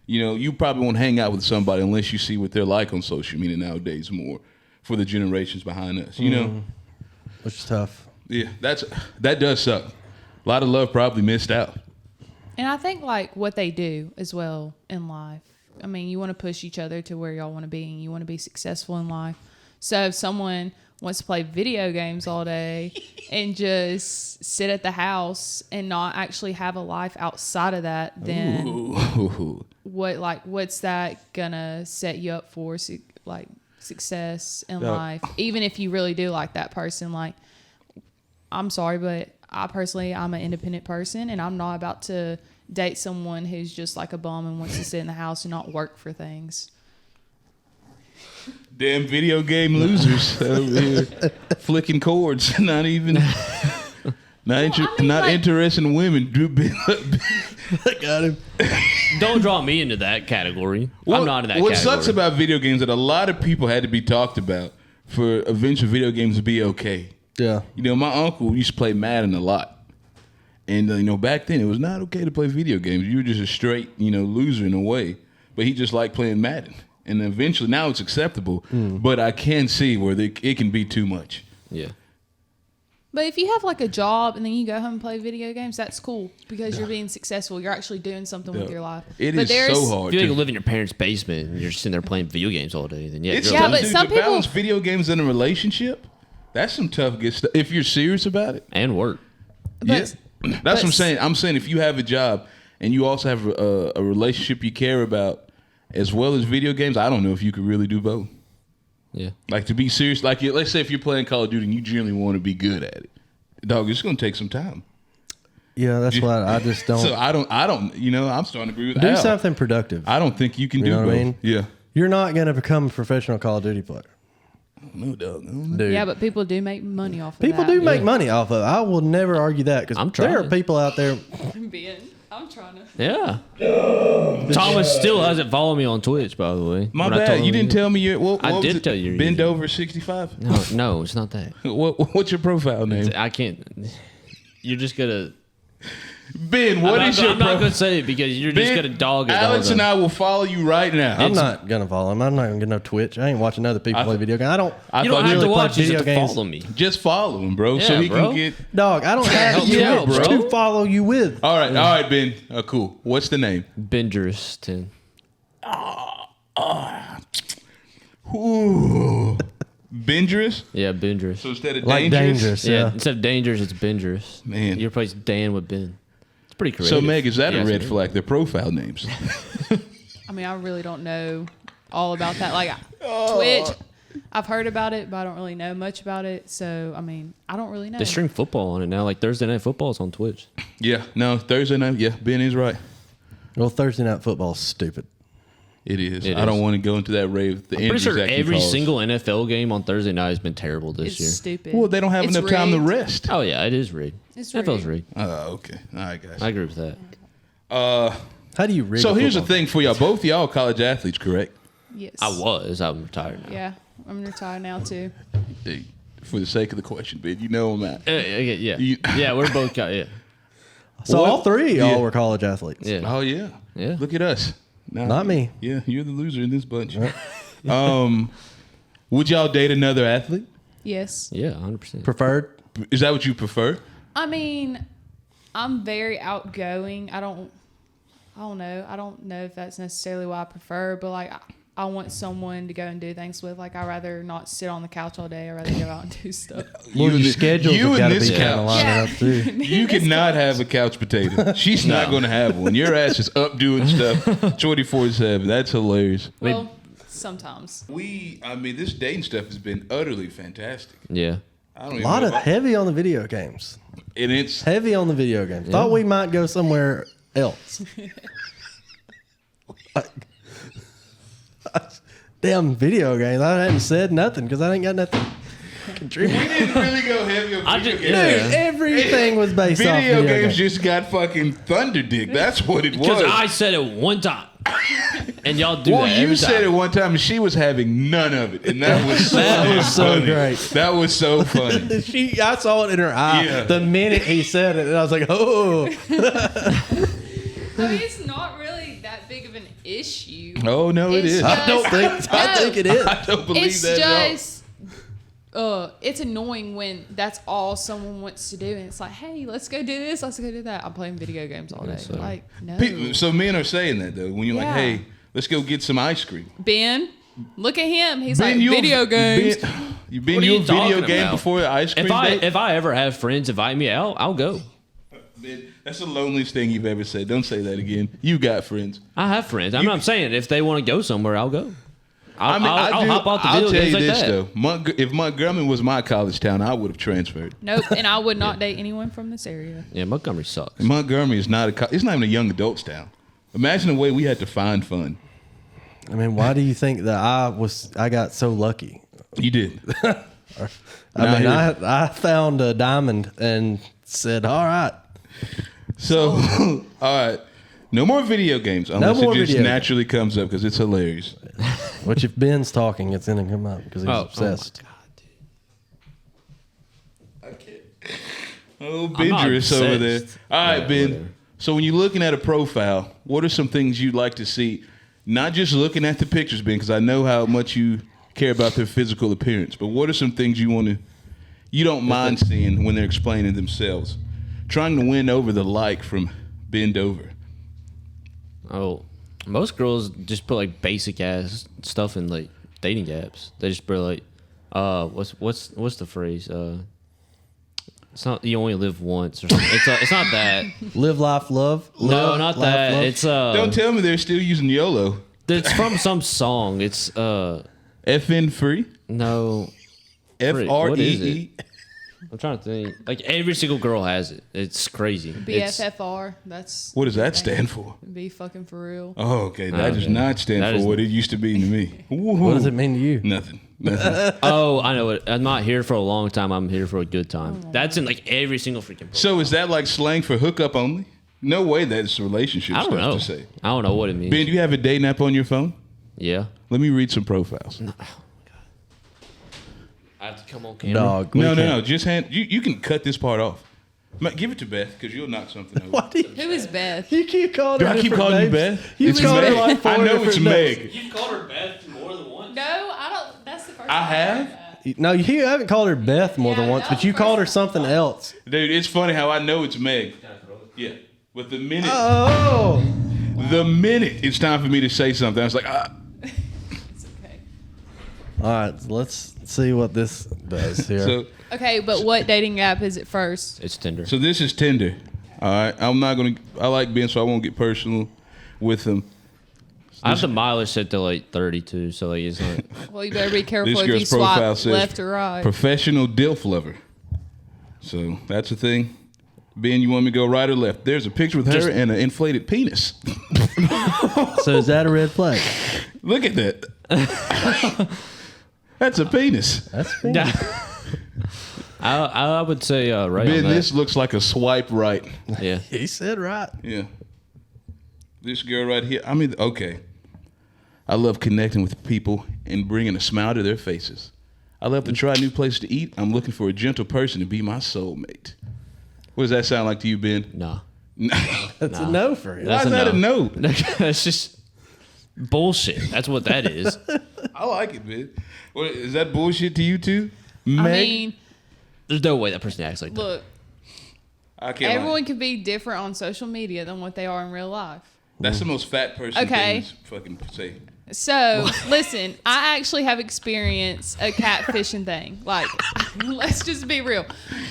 You know, you probably won't hang out with somebody unless you see what they're like on social media nowadays more for the generations behind us. You know, Which is tough. yeah, that does suck. A lot of love probably missed out. And I think like what they do as well in life. I mean, you want to push each other to where y'all want to be, and you want to be successful in life. So if someone wants to play video games all day and just sit at the house and not actually have a life outside of that, then Ooh. what's that gonna set you up for? Like success in life, even if you really do like that person. Like, I'm sorry, but I'm an independent person, and I'm not about to date someone who's just like a bum and wants to sit in the house and not work for things. Damn video game losers over here flicking cords, not interested in women. Got him. Don't draw me into that category. I'm not in that what category. sucks about video games that a lot of people had to be talked about for eventual video games to be okay. Yeah. You know, my uncle used to play Madden a lot. And, you know, back then it was not okay to play video games. You were just a straight, you know, loser in a way. But he just liked playing Madden. And eventually, now it's acceptable. But I can see where it can be too much. Yeah. But if you have like a job and then you go home and play video games, that's cool because you're being successful. You're actually doing something with your life. It But is so hard. If you to- like live in your parents' basement and you're sitting there playing video games all day, then yeah, It's you're Yeah, tough, but dude, some to people- balance video games in a relationship. That's some tough good stuff. If you're serious about it. and work. But- That's what I'm saying. I'm saying if you have a job and you also have a relationship you care about as well as video games, I don't know if you could really do both. Yeah. Like to be serious, like let's say if you're playing Call of Duty and you genuinely want to be good at it, dog, it's going to take some time. Yeah, that's why I just don't. So I don't. You know, I'm starting to agree with do Al. something productive. I don't think you can You do know both. what I mean? Yeah. You're not going to become a professional Call of Duty player. No, dog. No. Dude. Yeah, but people do make money off of People that. do make money off of it. I will never argue that because I'm there are trying. people out there. I'm trying to. Yeah. Thomas still hasn't followed me on Twitch, by the way. My When I bad. told You him didn't tell me your. What I was did it? tell you. Bend over 65. No, it's not that. What's your profile name? I can't. You're just gonna. Ben, what is your I'm not profile? gonna say it because you're just Ben, gonna dog it. the Alex whole and time. I will follow you right now. I'm not going to follow him. I'm not going to get no Twitch. I ain't watching other people play video games. I don't. I You don't thought have you to really watch. play You just video have to games. follow me. just follow him, bro, so Yeah, he bro. can get. Dog, I don't have help you me out, bro. to follow you with. All right, Ben. Cool. What's the name? Benderous 10. Ooh, Benderous. Yeah, Benderous. So instead of Like dangerous. Yeah, Yeah. instead of dangerous, it's Benderous. Man. You replace Dan with Ben. It's pretty creative. So Meg, is that a Yes, red man. flag? Their profile names. I mean, I really don't know all about that. Like Twitch, I've heard about it, but I don't really know much about it. So, I mean, I don't really know. They stream football on it now. Like Thursday Night Football is on Twitch. Yeah, no, Thursday night. Yeah, Ben is right. Well, Thursday Night Football is stupid. It is. It I don't is. want to go into that rave. The I'm pretty sure injuries that can every cause. single NFL game on Thursday night has been terrible this It's year. stupid. Well, they don't have It's enough time to rigged. rest. Oh yeah, it is rigged. It's NFL's rigged. rigged. Oh, okay. All right, guys. I agree with that. How do you rig So a here's the football thing for y'all. Both y'all are college athletes, correct? Yes. I'm retired now. Yeah, I'm retired now too. Hey, for the sake of the question, Ben, you know I'm at. Yeah. You- Yeah, we're both yeah. So What? all three of y'all Yeah. were college athletes. Yeah. Oh yeah. Yeah. Look at us. Now, Not me. Yeah, you're the loser in this bunch. Would y'all date another athlete? Yes. Yeah, 100%. Preferred? Is that what you prefer? I mean, I'm very outgoing. I don't know. I don't know if that's necessarily what I prefer, but like I want someone to go and do things with. Like I'd rather not sit on the couch all day. I'd rather go out and do stuff. Well, and your schedules you have got and to this be kind couch. of lining Yeah. up too. You cannot have a couch potato. She's not going to have one. Your ass is up doing stuff 24/7. That's hilarious. Well, sometimes. This dating stuff has been utterly fantastic. Yeah. I don't A even lot know of if I- heavy on the video games. and it's Heavy on the video games. Thought we might go somewhere else. Damn video games. I hadn't said nothing because I ain't got nothing to contribute. we didn't really go heavy on I video just- games. yeah. Dude, everything was based off Video video games games. just got fucking thunder dick. That's what it was. Because I said it one time. And y'all do well, that you every said it time. one time, and she was having none of it, and that was so, That was so funny. great. That was so funny. I saw it in her eye Yeah. the minute he said it, and I was like, "Oh, I mean, it's not really that big of an issue. Oh no, it It's is. just- I don't think. I think it is." I don't believe It's that at all. just, it's annoying when that's all someone wants to do, and it's like, hey, let's go do this, let's go do that. I'm playing video games all day. so. Like, no. So men are saying that though. When you're like, Yeah. hey, let's go get some ice cream. Ben, look at him. He's Ben, like, you a- video games. You been What are you a you video talking game about? before the ice cream date? If I ever have friends invite me out, I'll go. Ben, that's the loneliest thing you've ever said. Don't say that again. You got friends. I have friends. I'm saying if they want to go somewhere, I'll go. I'll hop out the I'll video tell games you like this that. though. If Montgomery was my college town, I would have transferred. Nope. And I would not date anyone from this area. Yeah, Montgomery sucks. Montgomery is not it's not even a young adults town. Imagine the way we had to find fun. I mean, why do you think that I got so lucky? You did. I found a diamond and said, "All right." So, all right. No more video games unless more it just video naturally comes up because it's hilarious. Which if Ben's talking, it's gonna come up because he's Oh, obsessed. Oh, I'm not Benjerous over there. obsessed. All right, Yeah, Ben. whatever. So when you're looking at a profile, what are some things you'd like to see? Not just looking at the pictures, Ben, because I know how much you care about their physical appearance. But what are some things you don't mind seeing when they're explaining themselves? Trying to win over the like from Bend Over. Oh, most girls just put like basic ass stuff in like dating apps. They just put like, what's the phrase? It's not you only live once or something. It's not that. Live, life, love. No, Love, not laugh, that. love. It's Don't tell me they're still using YOLO. it's from some song. It's FN free? no. FREE? it? I'm trying to think. Like every single girl has it. It's crazy. It's- BFFR. That's What does that stand for? Be fucking for real. Oh, okay. That does Okay. not stand That for is- what it used to be to me. What does it mean to you? Nothing. Oh, I know it. I'm not here for a long time. I'm here for a good time. That's in like every single freaking. Post. So is that like slang for hookup only? No way that's relationship I don't stuff know. to say. I don't know what it means. Ben, do you have a dating app on your phone? Yeah. Let me read some profiles. I have to come on camera. Dog. we No. can't- Just you can cut this part off. Give it to Beth because you'll knock something over. Why do you, Who is Beth? you keep calling Do her I keep different calling you names? Beth? You've It's called her Meg. like four I know it's different names. Meg. You've called her Beth more than once. No, I don't. That's the first I time have? that. No, you haven't called her Beth more than Yeah, once, that but was you the called her first something else. Dude, it's funny how I know it's Meg. Yeah. But the minute Oh. it's time for me to say something, I was like, It's okay. All right, so let's see what this does here. So Okay, but what dating app is it first? It's Tinder. So this is Tinder. All right. I like Ben, so I won't get personal with him. I have the mileage set to like 32, so like it's not. Well, you better be careful This if you girl's profile swipe says left or right. professional DILF lover. So that's the thing. Ben, you want me to go right or left? There's a picture with her and an inflated penis. So is that a red flag? Look at that. That's a penis. That's I would say right Ben, on that. this looks like a swipe right. Yeah. He said right. Yeah. This girl right here. I mean, okay. I love connecting with people and bringing a smile to their faces. I love to try new places to eat. I'm looking for a gentle person to be my soulmate. What does that sound like to you, Ben? No. That's a no for him. Why is that a no? That's just bullshit. That's what that is. I like it, Ben. What, is that bullshit to you too, I Meg? mean, There's no way that person acts like that. look, I can't. everyone can be different on social media than what they are in real life. That's the most fat person Okay. thing to fucking say. So, listen, I actually have experienced a catfishing thing. Like, let's just be real.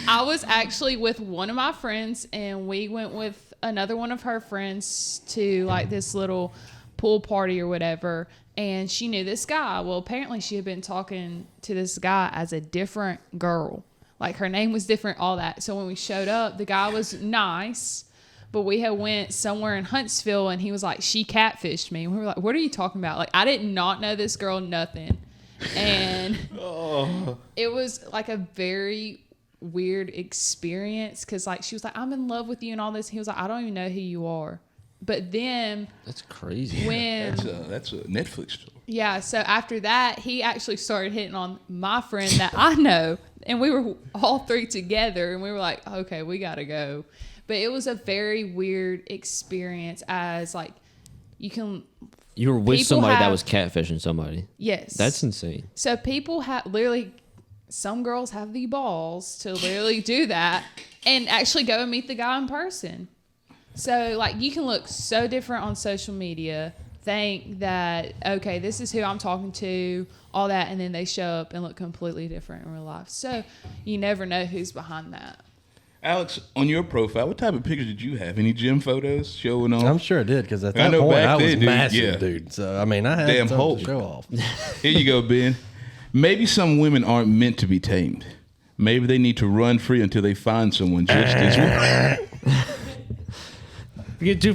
I was actually with one of my friends, and we went with another one of her friends to, like, this little pool party or whatever, and she knew this guy. Well, apparently she had been talking to this guy as a different girl. Like, her name was different, all that. So when we showed up, the guy was nice, but we had went somewhere in Huntsville, and he was like, she catfished me. And we were like, what are you talking about? Like, I did not know this girl, nothing. And it was like a very weird experience because, like, she was like, I'm in love with you and all this. He was like, I don't even know who you are. But then That's crazy. when... That's a Netflix story. Yeah, so after that, he actually started hitting on my friend that I know, and we were all three together, and we were like, okay, we got to go. But it was a very weird experience as, like, you can... You were with People somebody that have- was catfishing somebody. Yes. That's insane. So people have literally... Some girls have the balls to literally do that and actually go and meet the guy in person. So, like, you can look so different on social media, think that, okay, this is who I'm talking to, all that, and then they show up and look completely different in real life. So, you never know who's behind that. Alex, on your profile, what type of pictures did you have? Any gym photos showing off? I'm sure it did because at I that know point back I was then, dude, massive, yeah. dude. So I mean, I had Damn something Hulk. to show off. Here you go, Ben. Maybe some women aren't meant to be tamed. Maybe they need to run free until they find someone just as You get too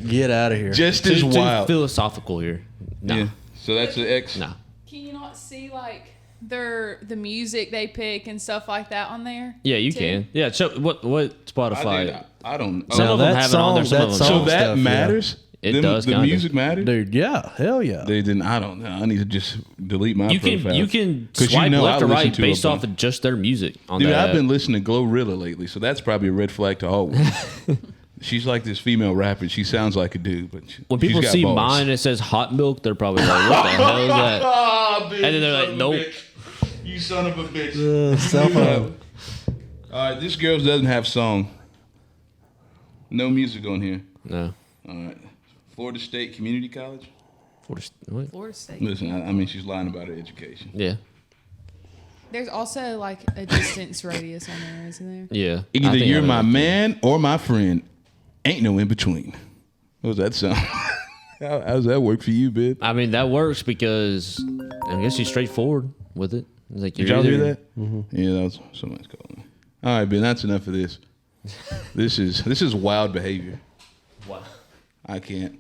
Get out of here. just as too wild. philosophical here. No. Yeah. So that's an X. No. Can you not see, like, the music they pick and stuff like that on there? Yeah, you too? can. Yeah. So what Spotify? I don't. Some Now of them that have it on there. Some song- of them that so song don't. that stuff, yeah. matters. It does, The kinda. music matters. Dude, yeah, hell yeah. They didn't. I don't know. I need to just delete my You profile. can 'Cause swipe I left or listen right to a based off bunch. of just their music on Dude, that. I've been listening to Glorilla lately, so that's probably a red flag to all women. She's like this female rapper. She sounds like a dude, but When she's people got see balls. mine and it says hot milk, they're probably like, "What the hell is that?" Oh, bitch, And then they're you like, son of a nope. bitch. You son of a bitch. Cell phone. All right, this girl doesn't have song. No music on here. No. All right. Florida State Community College. What? Florida State. Listen, I mean, she's lying about her education. Yeah. There's also, like, a distance radius on there, isn't there? Yeah. I Either think you're I my know. man or my friend. Ain't no in between. What was that sound? How's that work for you, babe? I mean, that works because I guess she's straightforward with it. It's like Did you're y'all hear either- that? Mm-hmm. Yeah, that was somebody's calling me. All right, Ben, that's enough of this. This is wild behavior. What? I can't.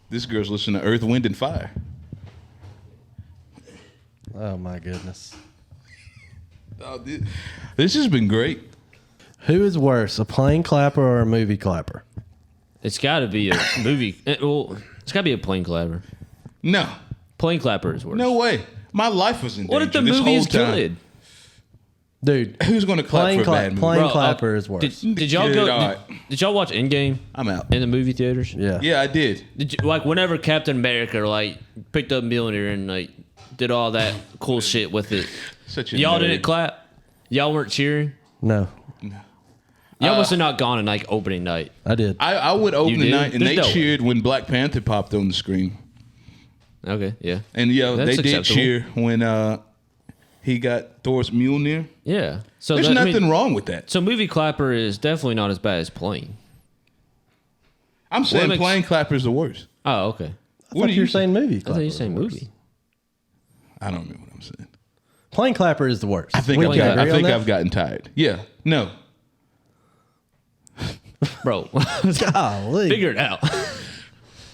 This girl's listening to Earth, Wind, and Fire. Oh my goodness. Oh, this has been great. Who is worse, a plane clapper or a movie clapper? It's got to be a movie. Well, it's got to be a plane clapper. No, Plane clapper is worse. no way. My life was in What if danger the this movie whole is time. good? Dude, Who's going to clap for a bad movie? plane Bro, clapper is worse. Did y'all Yeah, go? all right. Did y'all watch Endgame I'm out. in the movie theaters? Yeah. Yeah, I did. Did you, like whenever Captain America like picked up Mjolnir and like did all that cool shit with it? Such a Y'all nerd. didn't clap. Y'all weren't cheering. No, Y'all must have not gone on like opening night. I did. I would open You the did? night, and There's they no way. cheered when Black Panther popped on the screen. Okay, yeah, And yeah, That's they did acceptable. cheer when he got Thor's Mjolnir. yeah. So There's that- I mean, nothing wrong with that. So movie clapper is definitely not as bad as plane. I'm saying makes- plane clapper is the worst. Oh, okay. I thought you were saying movie. I thought you were saying clapper was movie. I don't remember what I'm saying. Plane clapper is the worst. I think, We can agree on that? I've gotten tired. Yeah. No. Bro, Golly. figure it out.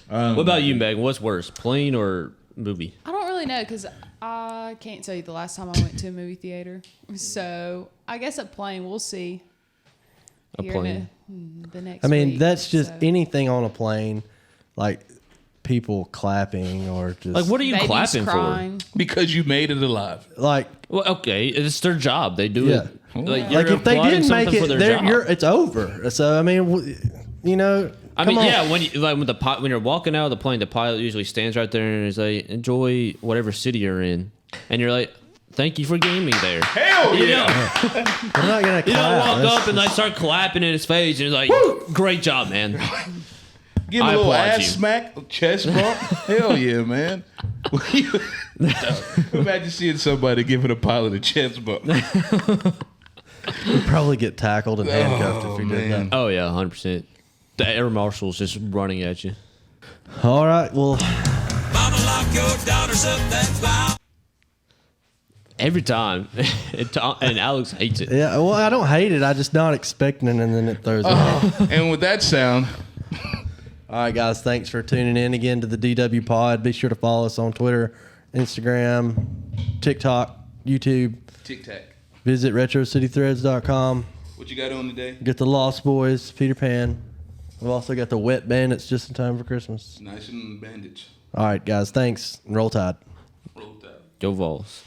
What about you, Megan? What's worse, plane or movie? I don't really know because I can't tell you the last time I went to a movie theater. So I guess a plane. We'll see. A Here plane. the next. I mean, week, that's just so. anything on a plane, like people clapping or just Like, what are you Babies clapping crying. Because you made it alive. like for? Well, okay, it's their job. They do Yeah. it. Like, you're like if they applauding didn't make something for it, their they're, job. it's over. So I mean, you know, I come mean, on. yeah. When you, like when you're walking out of the plane, the pilot usually stands right there and is like, "Enjoy whatever city you're in," and you're like, "Thank you for getting me there." Hell You yeah. know, We're not gonna you don't clap. walk That's up and like start clapping in his face and you're like, "Great job, man." Give him I a little applaud ass you. smack, chest bump. Hell yeah, man. Imagine seeing somebody giving a pilot a chest bump. We'd probably get tackled and handcuffed if we did man. that. Oh yeah, 100%. The air marshal's just running at you. All right, well, Mama, lock your daughters up, that's why. Every time, and Alex hates it. yeah. Well, I don't hate it. I just not expecting it, and then it throws me off. And with that sound, All right, guys. Thanks for tuning in again to the DW Pod. Be sure to follow us on Twitter, Instagram, TikTok, YouTube. Tic Tac. Visit RetroCityThreads.com. What you got on today? Get the Lost Boys, Peter Pan. We've also got the Wet Bandits just in time for Christmas. Nice and bandage. All right, guys. Thanks. And roll Tide. Roll that. Go Vols.